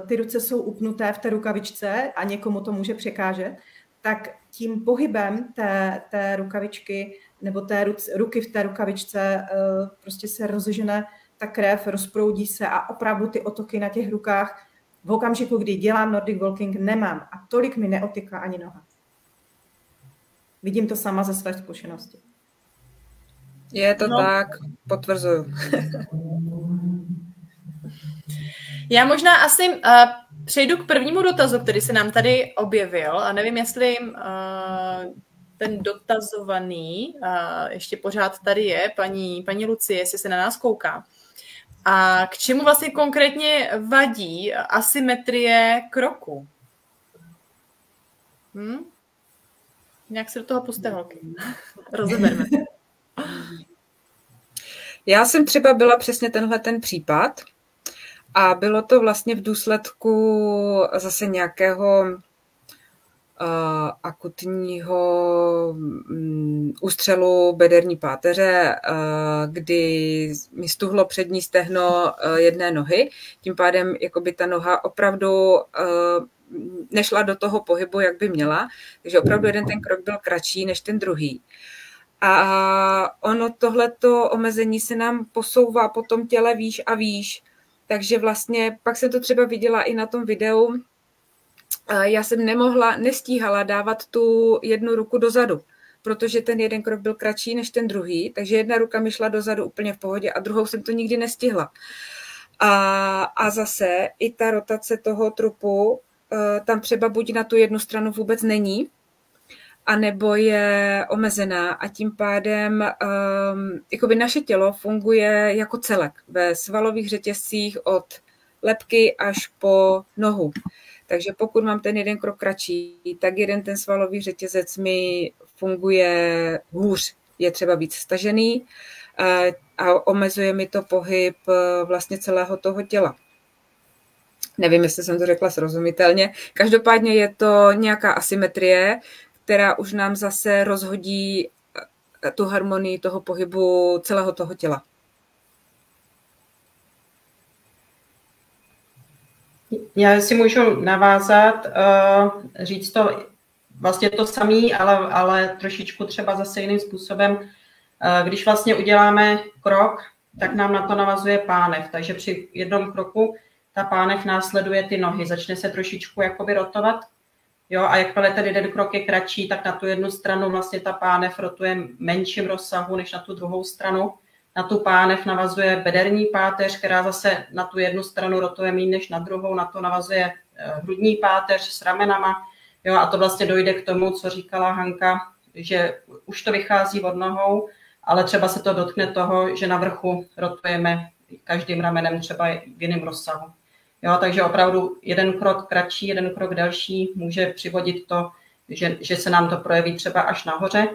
ty ruce jsou upnuté v té rukavičce a někomu to může překážet, tak tím pohybem té rukavičky nebo té ruky v té rukavičce prostě se rozežene ta krev, rozproudí se a opravdu ty otoky na těch rukách v okamžiku, kdy dělám Nordic walking, nemám a tolik mi neotyká ani noha. Vidím to sama ze své zkušenosti. Je to tak, potvrzuju. Já možná asi přejdu k prvnímu dotazu, který se nám tady objevil a nevím, jestli ten dotazovaný ještě pořád tady je, paní Lucie, jestli se na nás kouká. A k čemu vlastně konkrétně vadí asymetrie kroku? Nějak se do toho puste, holky. Rozeberme. Já jsem třeba byla přesně tenhle ten případ a bylo to vlastně v důsledku zase nějakého akutního ústřelu bederní páteře, kdy mi stuhlo přední stehno jedné nohy. Tím pádem jakoby ta noha opravdu nešla do toho pohybu, jak by měla. Takže opravdu jeden ten krok byl kratší než ten druhý. A ono tohleto omezení se nám posouvá po tom těle výš a výš. Takže vlastně pak jsem to třeba viděla i na tom videu. Já jsem nestíhala dávat tu jednu ruku dozadu, protože ten jeden krok byl kratší než ten druhý, takže jedna ruka mi šla dozadu úplně v pohodě a druhou jsem to nikdy nestihla. A zase i ta rotace toho trupu tam třeba buď na tu jednu stranu vůbec není, anebo je omezená a tím pádem jakoby naše tělo funguje jako celek ve svalových řetězcích od lebky až po nohu. Takže pokud mám ten jeden krok kratší, tak jeden ten svalový řetězec mi funguje hůř, je třeba víc stažený a omezuje mi to pohyb vlastně celého toho těla. Nevím, jestli jsem to řekla srozumitelně. Každopádně je to nějaká asymetrie, která už nám zase rozhodí tu harmonii toho pohybu celého toho těla. Já si můžu navázat, říct to vlastně to samé, ale trošičku třeba zase jiným způsobem. Když vlastně uděláme krok, tak nám na to navazuje pánev. Takže při jednom kroku ta pánev následuje ty nohy. Začne se trošičku jakoby rotovat. Jo, a jakmile ten jeden krok je kratší, tak na tu jednu stranu vlastně ta pánev rotuje menším rozsahu než na tu druhou stranu. Na tu pánev navazuje bederní páteř, která zase na tu jednu stranu rotuje méně než na druhou, na to navazuje hrudní páteř s ramenama. Jo, a to vlastně dojde k tomu, co říkala Hanka, že už to vychází od nohou, ale třeba se to dotkne toho, že na vrchu rotujeme každým ramenem třeba v jiném rozsahu. Jo, takže opravdu jeden krok kratší, jeden krok delší může přivodit to, že se nám to projeví třeba až nahoře.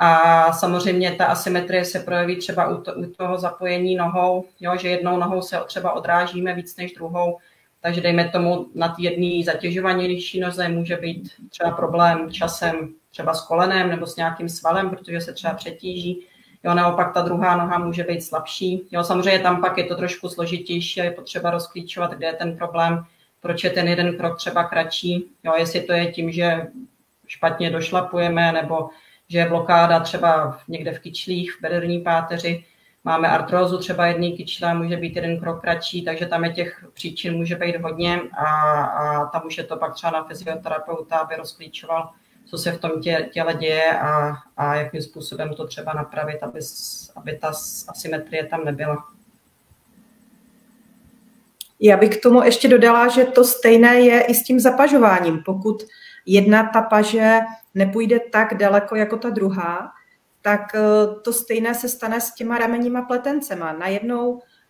A samozřejmě ta asymetrie se projeví třeba u toho zapojení nohou, jo, že jednou nohou se třeba odrážíme víc než druhou, takže dejme tomu na té jedné zatěžovanější noze může být třeba problém časem třeba s kolenem nebo s nějakým svalem, protože se třeba přetíží. Jo, naopak ta druhá noha může být slabší. Jo, samozřejmě tam pak je to trošku složitější a je potřeba rozklíčovat, kde je ten problém, proč je ten jeden krok třeba kratší. Jo, jestli to je tím, že špatně došlapujeme nebo že je blokáda třeba někde v kyčlích, v bederní páteři. Máme artrózu třeba jedné kyčle, může být jeden krok kratší, takže tam je těch příčin může být hodně a tam už je to pak třeba na fyzioterapeuta, aby rozklíčoval, co se v tom těle děje a jakým způsobem to třeba napravit, aby ta asymetrie tam nebyla. Já bych k tomu ještě dodala, že to stejné je i s tím zapažováním. Pokud jedna ta paže nepůjde tak daleko jako ta druhá, tak to stejné se stane s těma ramenníma pletencema.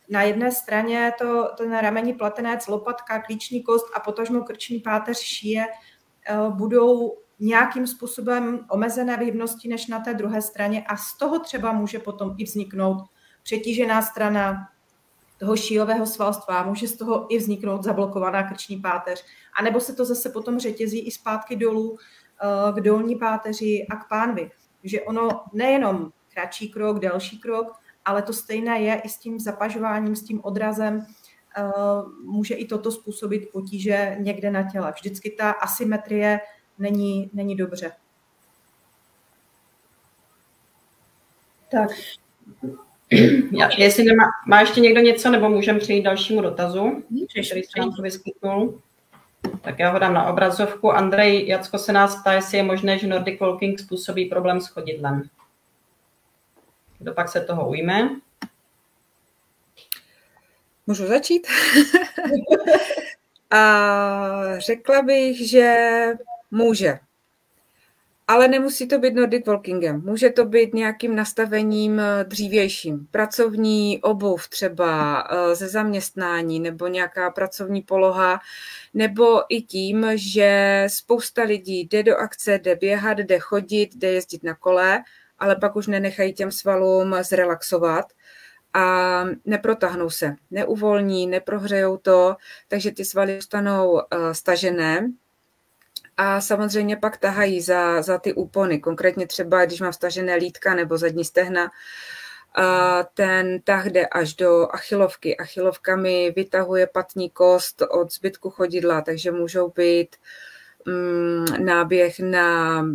Na jedné straně ten ramení pletenec, lopatka, klíční kost a potažmo krční páteř, šíje budou nějakým způsobem omezené v hybnosti než na té druhé straně a z toho třeba může potom i vzniknout přetížená strana toho šíjového svalstva, může z toho i vzniknout zablokovaná krční páteř, anebo se to zase potom řetězí i zpátky dolů k dolní páteři a k pánvi. Takže ono nejenom kratší krok, delší krok, ale to stejné je i s tím zapažováním, s tím odrazem, může i toto způsobit potíže někde na těle. Vždycky ta asymetrie není dobře. Tak. Jestli má ještě někdo něco, nebo můžeme přejít dalšímu dotazu, který se nám to vyskytnul. Tak já ho dám na obrazovku. Andrej Jacko se nás ptá, jestli je možné, že Nordic Walking způsobí problém s chodidlem. Kdo pak se toho ujme? Můžu začít? A řekla bych, že může. Ale nemusí to být Nordic Walkingem. Může to být nějakým nastavením dřívějším. Pracovní obuv třeba ze zaměstnání nebo nějaká pracovní poloha, nebo i tím, že spousta lidí jde do akce, jde běhat, jde chodit, jde jezdit na kole, ale pak už nenechají těm svalům zrelaxovat a neprotáhnou se, neuvolní, neprohřejou to, takže ty svaly zůstanou stažené. A samozřejmě pak tahají za ty úpony. Konkrétně třeba, když mám stažené lítka nebo zadní stehna, ten tah jde až do achilovky. Achilovka mi vytahuje patní kost od zbytku chodidla, takže můžou být náběh na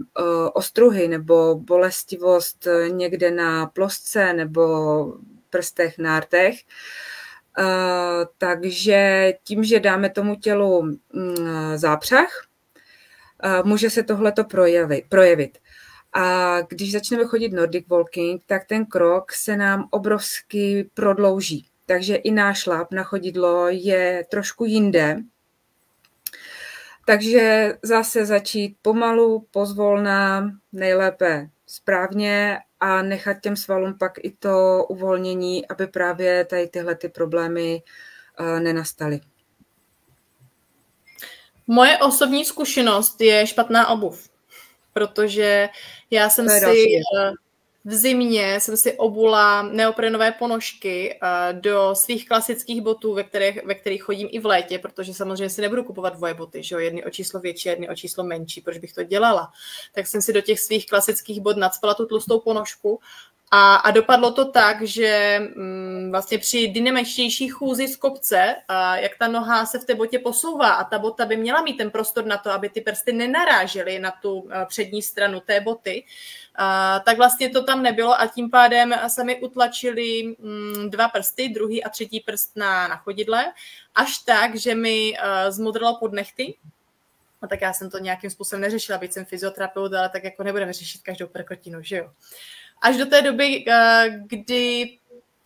ostruhy nebo bolestivost někde na plosce nebo prstech, nártech. Takže tím, že dáme tomu tělu zápřah, může se tohleto projevit. A když začneme chodit Nordic Walking, tak ten krok se nám obrovsky prodlouží. Takže i nášlap na chodidlo je trošku jinde. Takže zase začít pomalu, pozvolna, nejlépe správně a nechat těm svalům pak i to uvolnění, aby právě tady tyhle ty problémy nenastaly. Moje osobní zkušenost je špatná obuv, protože já jsem si v zimě obula neoprenové ponožky do svých klasických botů, ve kterých chodím i v létě, protože samozřejmě si nebudu kupovat dvoje boty, že jo, jedny o číslo větší, jedny o číslo menší, proč bych to dělala. Tak jsem si do těch svých klasických bot nacpala tu tlustou ponožku a dopadlo to tak, že vlastně při dynamičtější chůzi z kopce, jak ta noha se v té botě posouvá a ta bota by měla mít ten prostor na to, aby ty prsty nenarážely na tu přední stranu té boty, tak vlastně to tam nebylo a tím pádem se mi utlačily dva prsty, druhý a třetí prst na chodidle, až tak, že mi zmodrlo pod nehty. A tak já jsem to nějakým způsobem neřešila, byť jsem fyzioterapeut, ale tak jako nebudeme řešit každou prkotinu, že jo. Až do té doby, kdy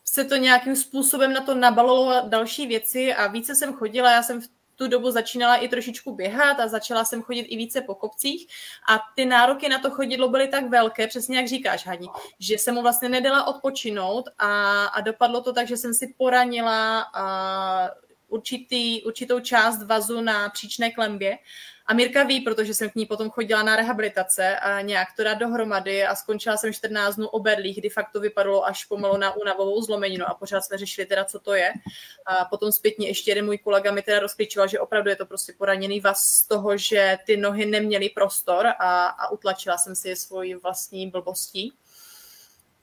se to nějakým způsobem na to nabalilo další věci a více jsem chodila, já jsem v tu dobu začínala i trošičku běhat a začala jsem chodit i více po kopcích a ty nároky na to chodidlo byly tak velké, přesně jak říkáš, Hani, že jsem mu vlastně nedala odpočinout a dopadlo to tak, že jsem si poranila určitou část vazu na příčné klenbě. A Mirka ví, protože jsem k ní potom chodila na rehabilitace a nějak to dát dohromady a skončila jsem 14 dnů o berlích, kdy fakt to vypadalo až pomalu na únavovou zlomeninu a pořád jsme řešili teda, co to je. A potom zpětně ještě jeden můj kolega mi teda rozklíčoval, že opravdu je to prostě poraněný vaz z toho, že ty nohy neměly prostor a utlačila jsem si je svojí vlastní blbostí.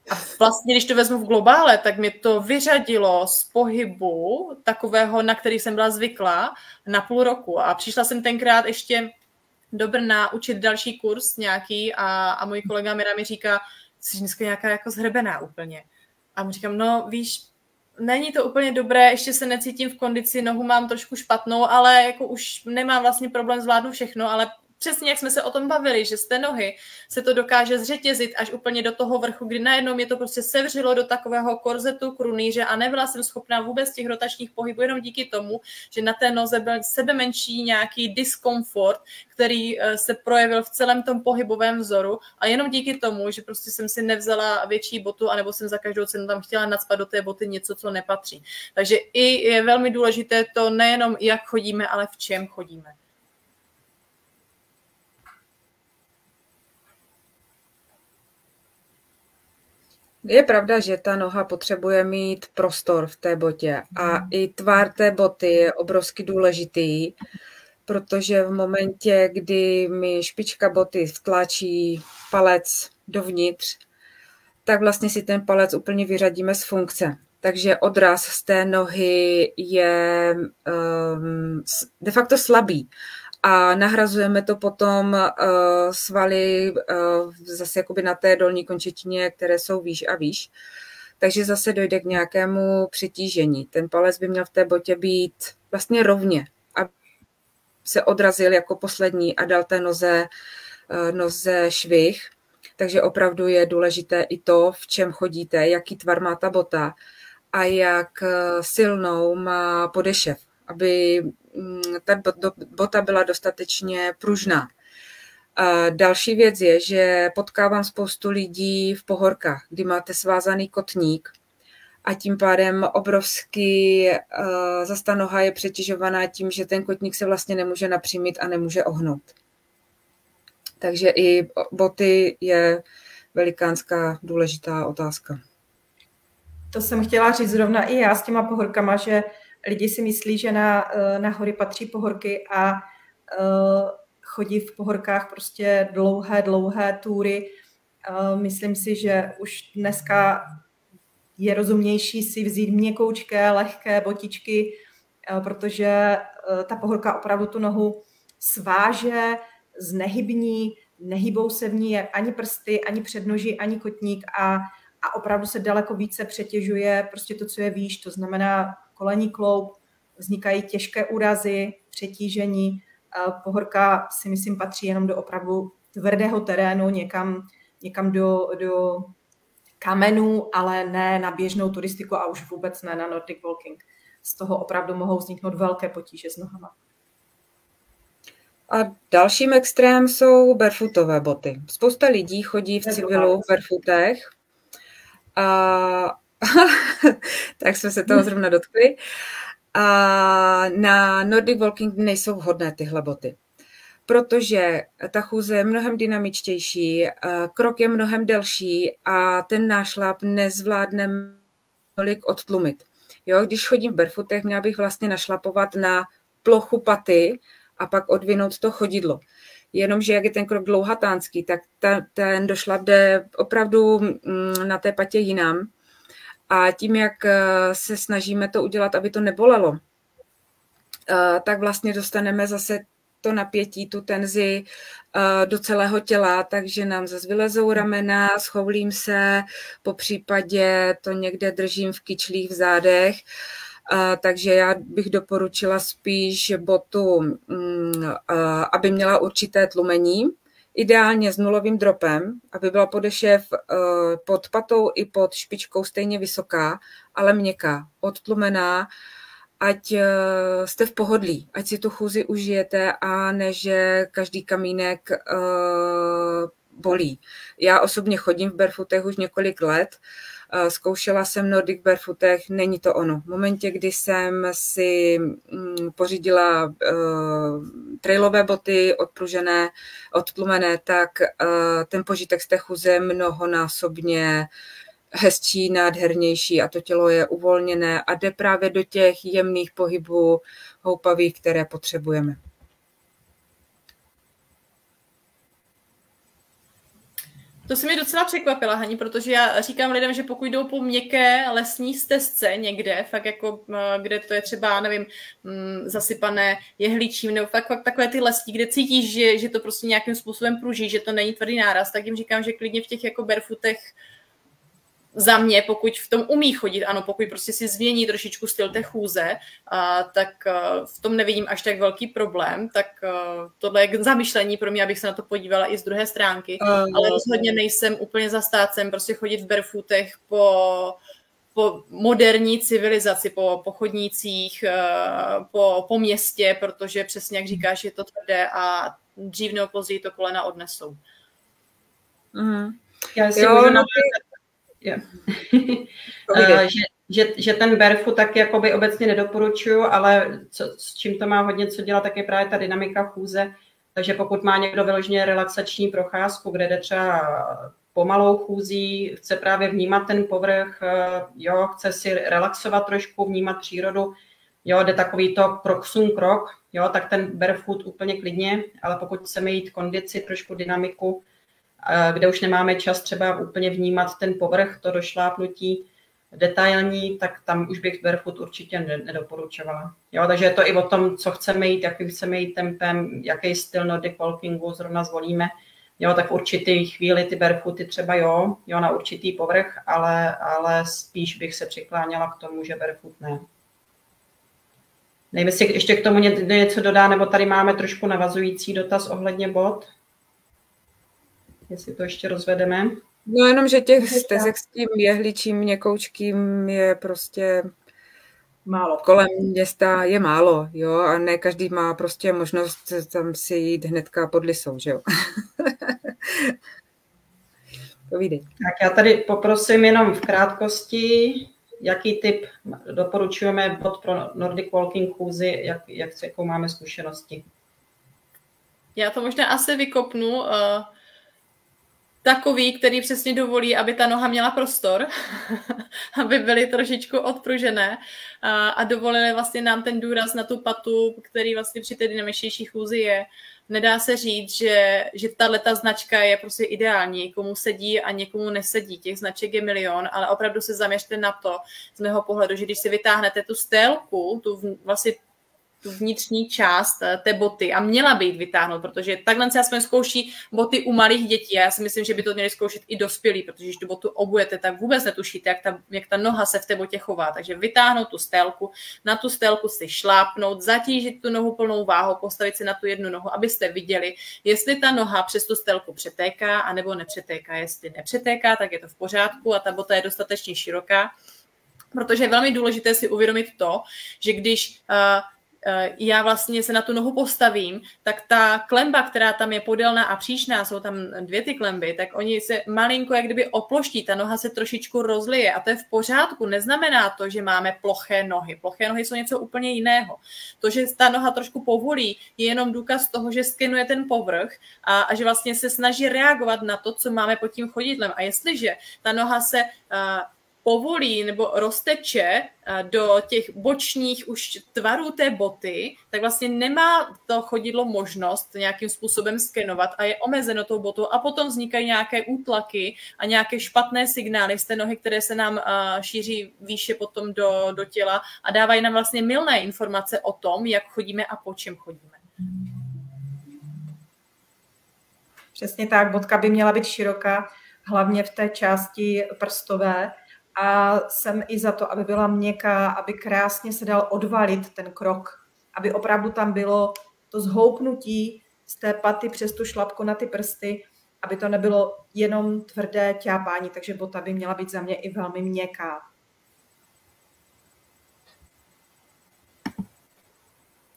A vlastně, když to vezmu v globále, tak mi to vyřadilo z pohybu takového, na který jsem byla zvyklá, na půl roku. A přišla jsem tenkrát ještě do Brna učit další kurz nějaký a můj kolega Mira mi říká, jsi dneska nějaká jako zhrbená úplně. A mu říkám, no víš, není to úplně dobré, ještě se necítím v kondici, nohu mám trošku špatnou, ale jako už nemám vlastně problém, zvládnu všechno, ale přesně jak jsme se o tom bavili, že z té nohy se to dokáže zřetězit až úplně do toho vrchu, kdy najednou mě to prostě sevřilo do takového korzetu, krunýře a nebyla jsem schopná vůbec těch rotačních pohybů jenom díky tomu, že na té noze byl sebemenší nějaký diskomfort, který se projevil v celém tom pohybovém vzoru a jenom díky tomu, že prostě jsem si nevzala větší botu anebo jsem za každou cenu tam chtěla nacpat do té boty něco, co nepatří. Takže i je velmi důležité to nejenom jak chodíme, ale v čem chodíme. Je pravda, že ta noha potřebuje mít prostor v té botě a i tvar té boty je obrovsky důležitý, protože v momentě, kdy mi špička boty vtlačí palec dovnitř, tak vlastně si ten palec úplně vyřadíme z funkce. Takže odraz z té nohy je de facto slabý. A nahrazujeme to potom svaly zase jakoby na té dolní končetině, které jsou výš a výš. Takže zase dojde k nějakému přetížení. Ten palec by měl v té botě být vlastně rovně, aby se odrazil jako poslední a dal té noze švih. Takže opravdu je důležité i to, v čem chodíte, jaký tvar má ta bota a jak silnou má podešev, aby ta bota byla dostatečně pružná. A další věc je, že potkávám spoustu lidí v pohorkách, kdy máte svázaný kotník a tím pádem obrovsky zase ta noha je přetěžovaná tím, že ten kotník se vlastně nemůže napřímit a nemůže ohnout. Takže i boty je velikánská důležitá otázka. To jsem chtěla říct zrovna i já s těma pohorkama, že lidi si myslí, že na hory patří pohorky a chodí v pohorkách prostě dlouhé túry. Myslím si, že už dneska je rozumnější si vzít měkoučké, lehké botičky, protože ta pohorka opravdu tu nohu sváže, znehybní, nehybou se v ní ani prsty, ani přednoží, ani kotník a opravdu se daleko více přetěžuje prostě to, co je výš, to znamená kolenní kloub, vznikají těžké úrazy, přetížení. Pohorka si myslím patří jenom do opravdu tvrdého terénu, někam do kamenů, ale ne na běžnou turistiku a už vůbec ne na Nordic Walking. Z toho opravdu mohou vzniknout velké potíže s nohama. A dalším extrém jsou barefootové boty. Spousta lidí chodí v civilu v barefootech. A tak jsme se toho zrovna dotkli. A na Nordic Walking nejsou vhodné tyhle boty, protože ta chůze je mnohem dynamičtější, krok je mnohem delší a ten nášlap nezvládneme tolik odtlumit. Jo, když chodím v barefootech, měla bych vlastně našlapovat na plochu paty a pak odvinout to chodidlo. Jenomže jak je ten krok dlouhatánský, tak ten došlap jde opravdu na té patě jinam. A tím, jak se snažíme to udělat, aby to nebolelo, tak vlastně dostaneme zase to napětí, tu tenzi do celého těla, takže nám zase vylezou ramena, schoulím se, po případě to někde držím v kyčlích v zádech. Takže já bych doporučila spíš botu, aby měla určité tlumení, ideálně s nulovým dropem, aby byla podešev pod patou i pod špičkou stejně vysoká, ale měkká, odtlumená, ať jste v pohodlí, ať si tu chůzi užijete a ne, že každý kamínek bolí. Já osobně chodím v barefootech už několik let, zkoušela jsem Nordic Barefootech, není to ono. V momentě, kdy jsem si pořídila trailové boty odpružené, odtlumené, tak ten požitek z té chůze mnohonásobně hezčí, nádhernější a to tělo je uvolněné a jde právě do těch jemných pohybů houpavých, které potřebujeme. To si mě docela překvapila, Hani, protože já říkám lidem, že pokud jdou po měkké lesní stezce někde, fakt jako, kde to je třeba, nevím, zasypané jehličím, nebo fakt takové ty lesní, kde cítíš, že to prostě nějakým způsobem pruží, že to není tvrdý náraz, tak jim říkám, že klidně v těch jako barefootech za mě, pokud v tom umí chodit, ano, pokud prostě si změní trošičku styl té chůze, tak v tom nevidím až tak velký problém, tak tohle je k zamyšlení pro mě, abych se na to podívala i z druhé stránky, ale rozhodně nejsem úplně zastácem prostě chodit v barefootech po moderní civilizaci, po chodnících, po městě, protože přesně jak říkáš, je to tvrdé a dřív nebo později to kolena odnesou. Já si že ten barefoot taky jakoby obecně nedoporučuju, ale s čím to má hodně co dělat, tak je právě ta dynamika chůze. Takže pokud má někdo vyloženě relaxační procházku, kde jde třeba pomalou chůzí, chce právě vnímat ten povrch, jo, chce si relaxovat trošku, vnímat přírodu, jo, jde takový to krok, jo, tak ten barefoot úplně klidně, ale pokud chceme jít kondici, trošku dynamiku, kde už nemáme čas třeba úplně vnímat ten povrch, to došlápnutí detailní, tak tam už bych barefoot určitě nedoporučovala. Jo, takže je to i o tom, co chceme jít, jakým chceme jít tempem, jaký styl Nordic walkingu zrovna zvolíme. Jo, tak v určitý chvíli ty barefooty třeba jo, na určitý povrch, ale spíš bych se přikláněla k tomu, že barefoot ne. Nevím, jestli ještě k tomu něco dodá, nebo tady máme trošku navazující dotaz ohledně bot. Jestli to ještě rozvedeme. No jenom, že těch stezek s tím jehličím měkoučkým je prostě málo. Kolem města je málo, jo, a ne každý má prostě možnost tam si jít hnedka pod Lisou, že jo. Povídej. Tak já tady poprosím jenom v krátkosti, jaký typ doporučujeme bod pro Nordic Walking chůzi, jakou máme zkušenosti. Já to možná asi vykopnu. Takový, který přesně dovolí, aby ta noha měla prostor, aby byly trošičku odpružené a dovolili vlastně nám ten důraz na tu patu, který vlastně při té dynamičtější chůzi je. Nedá se říct, že tato značka je prostě ideální, někomu sedí a někomu nesedí. Těch značek je milion, ale opravdu se zaměřte na to, z mého pohledu, že když si vytáhnete tu stélku, tu vnitřní část té boty a měla být vytáhnout, protože takhle se aspoň zkouší boty u malých dětí a já si myslím, že by to měli zkoušet i dospělí, protože když tu botu obujete, tak vůbec netušíte, jak ta noha se v té botě chová. Takže vytáhnout tu stélku, na tu stélku si šlápnout, zatížit tu nohu plnou váhou, postavit si na tu jednu nohu, abyste viděli, jestli ta noha přes tu stélku přetéká, anebo nepřetéká. Jestli nepřetéká, tak je to v pořádku a ta bota je dostatečně široká, protože je velmi důležité si uvědomit to, že když já vlastně se na tu nohu postavím, tak ta klemba, která tam je podélná a příčná, jsou tam dvě ty klemby, tak oni se malinko jak kdyby oploští, ta noha se trošičku rozlije a to je v pořádku. Neznamená to, že máme ploché nohy. Ploché nohy jsou něco úplně jiného. To, že ta noha trošku povolí, je jenom důkaz toho, že skenuje ten povrch a že vlastně se snaží reagovat na to, co máme pod tím chodidlem. A jestliže ta noha se povolí nebo rozteče do těch bočních už tvarů té boty, tak vlastně nemá to chodidlo možnost nějakým způsobem skenovat a je omezeno tou botou a potom vznikají nějaké útlaky a nějaké špatné signály z té nohy, které se nám šíří výše potom do těla a dávají nám vlastně mylné informace o tom, jak chodíme a po čem chodíme. Přesně tak, botka by měla být široká, hlavně v té části prstové, a jsem i za to, aby byla měkká, aby krásně se dal odvalit ten krok, aby opravdu tam bylo to zhoupnutí z té paty přes tu šlapku na ty prsty, aby to nebylo jenom tvrdé ťápání, takže bota by měla být za mě i velmi měkká.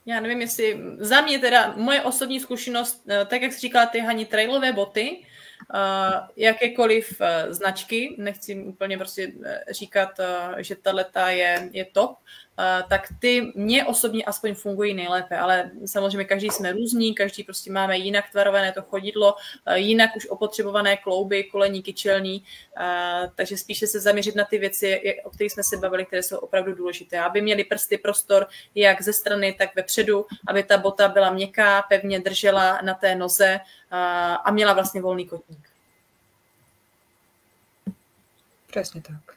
Já nevím, jestli za mě teda moje osobní zkušenost, tak jak jsi říkala ty, Hani, trailové boty, jakékoliv značky, nechci úplně prostě říkat, že tato je top, tak ty mě osobně aspoň fungují nejlépe, ale samozřejmě každý jsme různí, každý prostě máme jinak tvarované to chodidlo, jinak už opotřebované klouby, koleníky, čelní, takže spíše se zaměřit na ty věci, o kterých jsme se bavili, které jsou opravdu důležité, aby měly prsty prostor jak ze strany, tak vepředu, aby ta bota byla měkká, pevně držela na té noze a měla vlastně volný kotník. Přesně tak.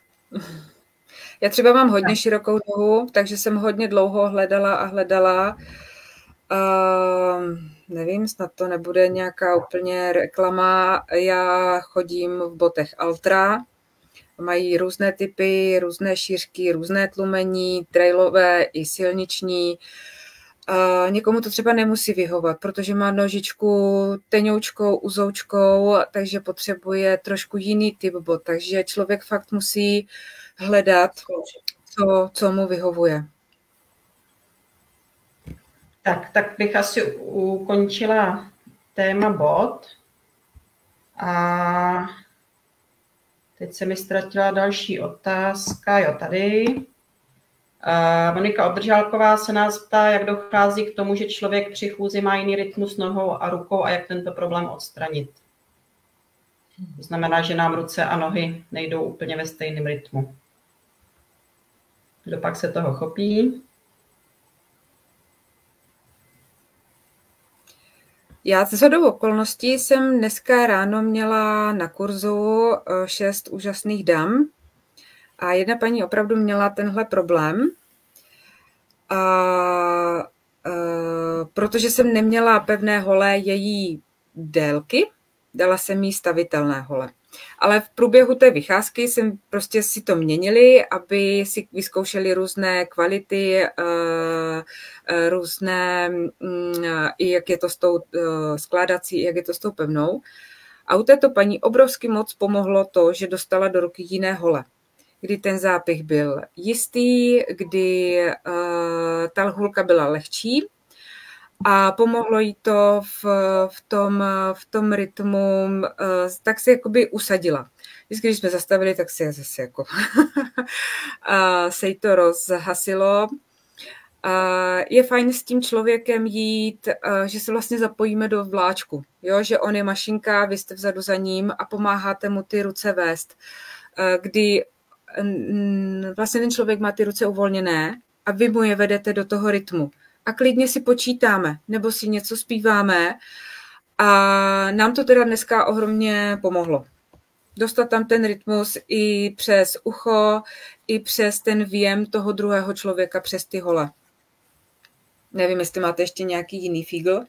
Já třeba mám hodně širokou nohu, takže jsem hodně dlouho hledala. Nevím, snad to nebude nějaká úplně reklama. Já chodím v botech Altra. Mají různé typy, různé šířky, různé tlumení, trailové i silniční. Někomu to třeba nemusí vyhovat, protože má nožičku tenoučkou, uzoučkou, takže potřebuje trošku jiný typ bot. Takže člověk fakt musí hledat, co mu vyhovuje. Tak bych asi ukončila téma bot. A teď se mi ztratila další otázka. Jo, tady. Monika Obdržálková se nás ptá, jak dochází k tomu, že člověk při chůzi má jiný rytmus nohou a rukou a jak tento problém odstranit. To znamená, že nám ruce a nohy nejdou úplně ve stejném rytmu. Kdo pak se toho chopí? Já shodou okolností jsem dneska ráno měla na kurzu 6 úžasných dam a jedna paní opravdu měla tenhle problém. Protože jsem neměla pevné hole její délky, dala jsem jí stavitelné hole. Ale v průběhu té vycházky jsem prostě si to měnili, aby si vyzkoušeli různé kvality, různé, i jak je to s tou skládací, jak je to s tou pevnou. A u této paní obrovsky moc pomohlo to, že dostala do ruky jiné hole, kdy ten zápich byl jistý, kdy ta lhůlka byla lehčí a pomohlo jí to v tom rytmu, tak se jakoby usadila. Vždycky, když jsme zastavili, tak se zase jako se jí to rozhasilo. Je fajn s tím člověkem jít, že se vlastně zapojíme do vláčku, jo? Že on je mašinka, vy jste vzadu za ním a pomáháte mu ty ruce vést, kdy vlastně ten člověk má ty ruce uvolněné a vy mu je vedete do toho rytmu. A klidně si počítáme, nebo si něco zpíváme. A nám to teda dneska ohromně pomohlo. Dostat tam ten rytmus i přes ucho, i přes ten věm toho druhého člověka, přes ty hole. Nevím, jestli máte ještě nějaký jiný fígl.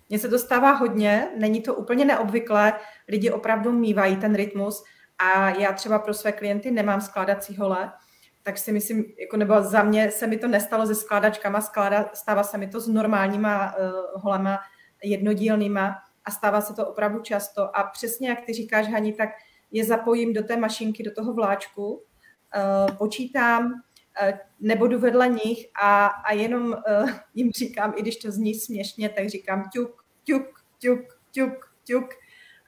Mně se to stává hodně, není to úplně neobvyklé, lidi opravdu mívají ten rytmus a já třeba pro své klienty nemám skládací hole, tak si myslím, jako nebo za mě se mi to nestalo se skládačkama, stává se mi to s normálníma holema jednodílnýma a stává se to opravdu často a přesně jak ty říkáš, Hani, tak je zapojím do té mašinky, do toho vláčku, počítám, nebudu vedle nich a jenom jim říkám, i když to zní směšně, tak říkám ťuk, ťuk, ťuk, ťuk, ťuk,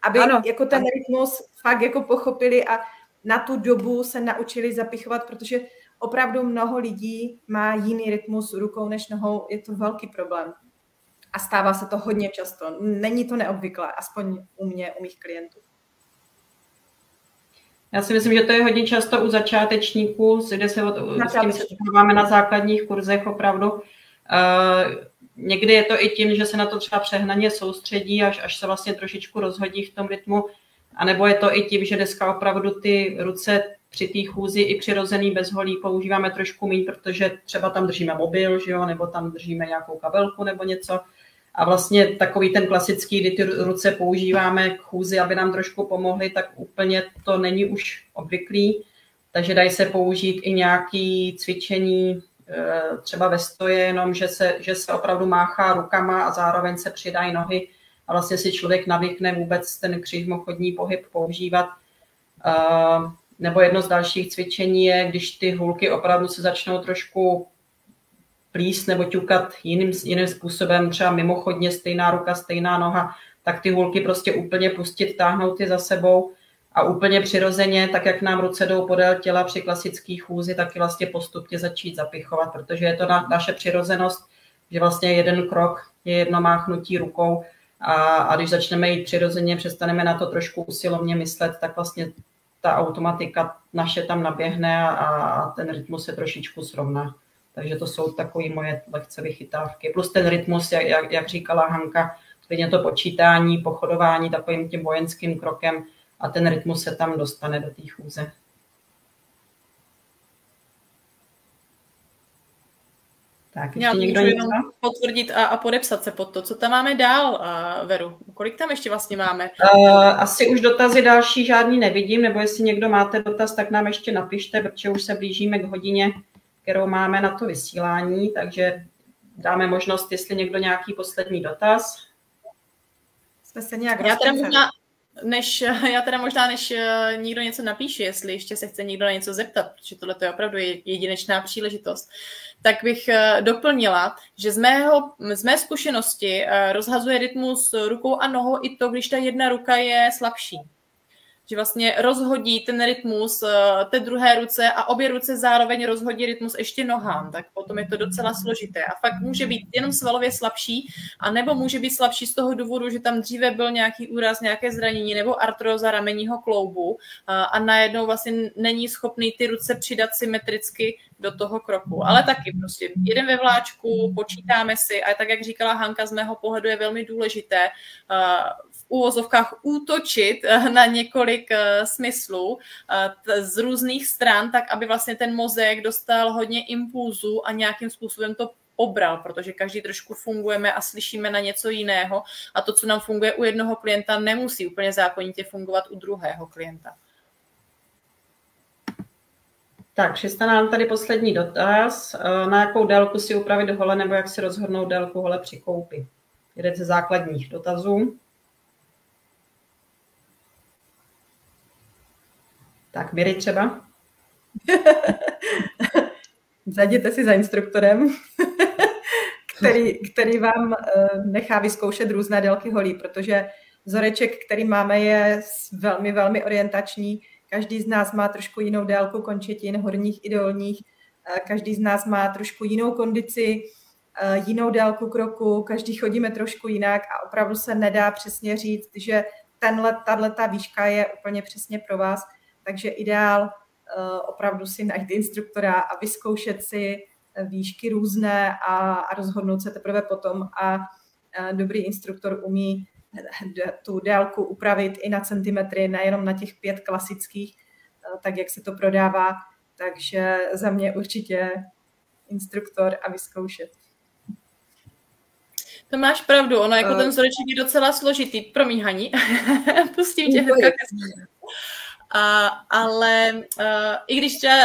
aby jako ten rytmus fakt jako pochopili a na tu dobu se naučili zapichovat, protože opravdu mnoho lidí má jiný rytmus rukou než nohou, je to velký problém. A stává se to hodně často. Není to neobvyklé, aspoň u mě, u mých klientů. Já si myslím, že to je hodně často u začátečníků, kde se s tím setkáváme na základních kurzech opravdu. Někdy je to i tím, že se na to třeba přehnaně soustředí, až se vlastně trošičku rozhodí v tom rytmu. A nebo je to i tím, že dneska opravdu ty ruce při té chůzi i přirozený bez holí používáme trošku méně, protože třeba tam držíme mobil, že jo, nebo tam držíme nějakou kabelku nebo něco. A vlastně takový ten klasický, kdy ty ruce používáme k chůzi, aby nám trošku pomohly, tak úplně to není už obvyklý. Takže dají se použít i nějaké cvičení, třeba ve stoje, jenom že se opravdu máchá rukama a zároveň se přidají nohy. A vlastně si člověk navykne vůbec ten křížmochodní pohyb používat. Nebo jedno z dalších cvičení je, když ty hůlky opravdu se začnou trošku plíst nebo ťukat jiným způsobem, třeba mimochodně stejná ruka, stejná noha, tak ty hůlky prostě úplně pustit, táhnout je za sebou a úplně přirozeně, tak jak nám ruce jdou podél těla při klasické chůzi, taky vlastně postupně začít zapichovat, protože je to naše přirozenost, že vlastně jeden krok je jedno máchnutí rukou a když začneme jít přirozeně, přestaneme na to trošku usilovně myslet, tak vlastně ta automatika naše tam naběhne a ten rytmus se trošičku srovná. Takže to jsou takové moje lehce vychytávky. Plus ten rytmus, jak říkala Hanka, klidně to počítání, pochodování takovým tím vojenským krokem a ten rytmus se tam dostane do té chůze. Tak, ještě někdo něco? Potvrdit a podepsat se pod to. Co tam máme dál, Veru? Kolik tam ještě vlastně máme? Asi už dotazy další žádný nevidím, nebo jestli někdo máte dotaz, tak nám ještě napište, protože už se blížíme k hodině, kterou máme na to vysílání, takže dáme možnost, jestli někdo nějaký poslední dotaz. Jsme se nějak Já teda možná, než někdo něco napíše, jestli ještě se chce někdo na něco zeptat, protože tohle je opravdu jedinečná příležitost, tak bych doplnila, že z mé zkušenosti rozhazuje rytmus rukou a nohou i to, když ta jedna ruka je slabší. Že vlastně rozhodí ten rytmus té druhé ruce a obě ruce zároveň rozhodí rytmus ještě nohám, tak potom je to docela složité. A fakt může být jenom svalově slabší, anebo může být slabší z toho důvodu, že tam dříve byl nějaký úraz, nějaké zranění nebo artróza ramenního kloubu a najednou vlastně není schopný ty ruce přidat symetricky do toho kroku. Ale taky prostě jeden ve vláčku, počítáme si a tak, jak říkala Hanka, z mého pohledu je velmi důležité v úvozovkách útočit na několik smyslů z různých stran, tak aby vlastně ten mozek dostal hodně impulzů a nějakým způsobem to pobral, protože každý trošku fungujeme a slyšíme na něco jiného a to, co nám funguje u jednoho klienta, nemusí úplně zákonitě fungovat u druhého klienta. Tak, chystá nám tady poslední dotaz. Na jakou délku si upravit hole nebo jak si rozhodnout délku hole při koupi? Jeden ze základních dotazů. Tak, Miri třeba. Zajděte si za instruktorem, který vám nechá vyzkoušet různé délky holí, protože vzoreček, který máme, je velmi, velmi orientační. Každý z nás má trošku jinou délku končetin, horních i dolních. Každý z nás má trošku jinou kondici, jinou délku kroku. Chodíme trošku jinak a opravdu se nedá přesně říct, že tato výška je úplně přesně pro vás. Takže ideál opravdu si najít instruktora a vyzkoušet si výšky různé a rozhodnout se teprve potom. A dobrý instruktor umí tu délku upravit i na centimetry, nejenom na těch 5 klasických, tak jak se to prodává. Takže za mě určitě instruktor a vyzkoušet. To máš pravdu, ono jako ten vzoreček je docela složitý. Promiň, Hani, pustím tě hnedka. Ale i když třeba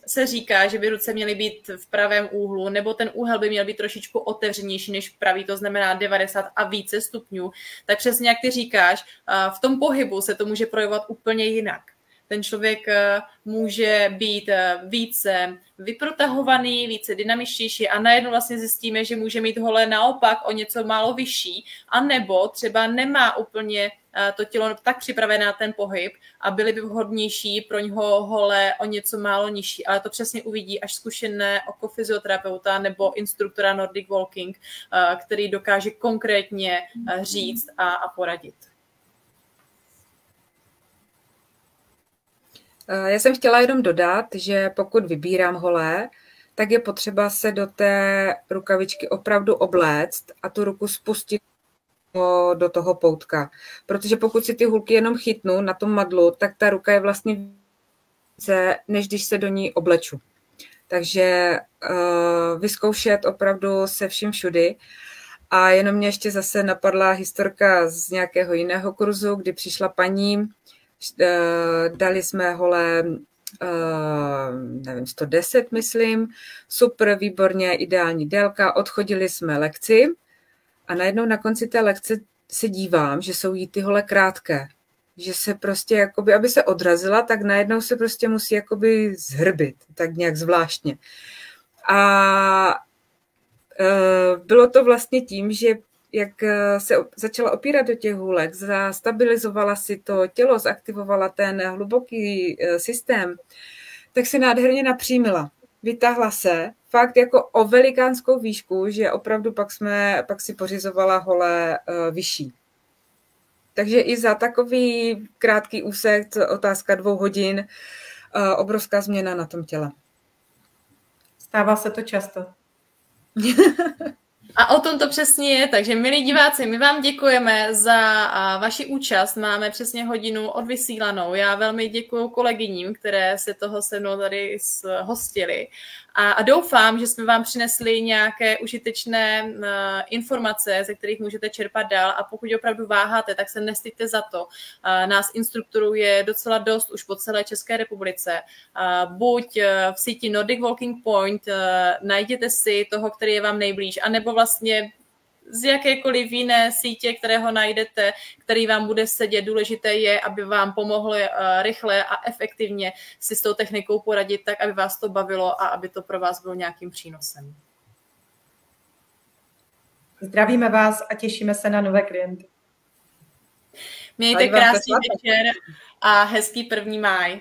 se říká, že by ruce měly být v pravém úhlu, nebo ten úhel by měl být trošičku otevřenější než pravý, to znamená 90 a více stupňů, tak přesně jak ty říkáš, v tom pohybu se to může projevovat úplně jinak. Ten člověk může být více vyprotahovaný, více dynamičtější a najednou vlastně zjistíme, že může mít hole naopak o něco málo vyšší, anebo třeba nemá úplně to tělo tak připravené na ten pohyb a byly by vhodnější pro něho hole o něco málo nižší. Ale to přesně uvidí až zkušené oko fyzioterapeuta nebo instruktora Nordic Walking, který dokáže konkrétně říct a poradit. Já jsem chtěla jenom dodat, že pokud vybírám hole, tak je potřeba se do té rukavičky opravdu obléct a tu ruku spustit do toho poutka. Protože pokud si ty hůlky jenom chytnu na tom madlu, tak ta ruka je vlastně více, než když se do ní obleču. Takže vyzkoušet opravdu se vším všudy. A jenom mě ještě zase napadla historka z nějakého jiného kurzu, kdy přišla paní, dali jsme hole, nevím, 110, myslím, super, výborně, ideální délka, odchodili jsme lekci a najednou na konci té lekce se dívám, že jsou jí ty hole krátké, že se prostě, jakoby, aby se odrazila, tak najednou se prostě musí jakoby zhrbit, tak nějak zvláštně. A bylo to vlastně tím, že jak se začala opírat do těch hůlek, zastabilizovala si to tělo, zaktivovala ten hluboký systém, tak se nádherně napřímila. Vytáhla se fakt jako o velikánskou výšku, že opravdu pak si pořizovala hole vyšší. Takže i za takový krátký úsek, otázka 2 hodin, obrovská změna na tom těle. Stává se to často. A o tom to přesně je, takže milí diváci, my vám děkujeme za vaši účast, máme přesně hodinu odvysílanou. Já velmi děkuju kolegyním, které se toho se mnou tady hostily a doufám, že jsme vám přinesli nějaké užitečné informace, ze kterých můžete čerpat dál a pokud opravdu váháte, tak se nestyďte za to. Nás instruktorů je docela dost už po celé České republice. Buď v síti Nordic Walking Point najděte si toho, který je vám nejblíž, anebo vlastně z jakékoliv jiné sítě, kterého najdete, který vám bude sedět. Důležité je, aby vám pomohlo rychle a efektivně si s tou technikou poradit, tak aby vás to bavilo a aby to pro vás bylo nějakým přínosem. Zdravíme vás a těšíme se na nové klienty. Mějte krásný večer a hezký 1. máj.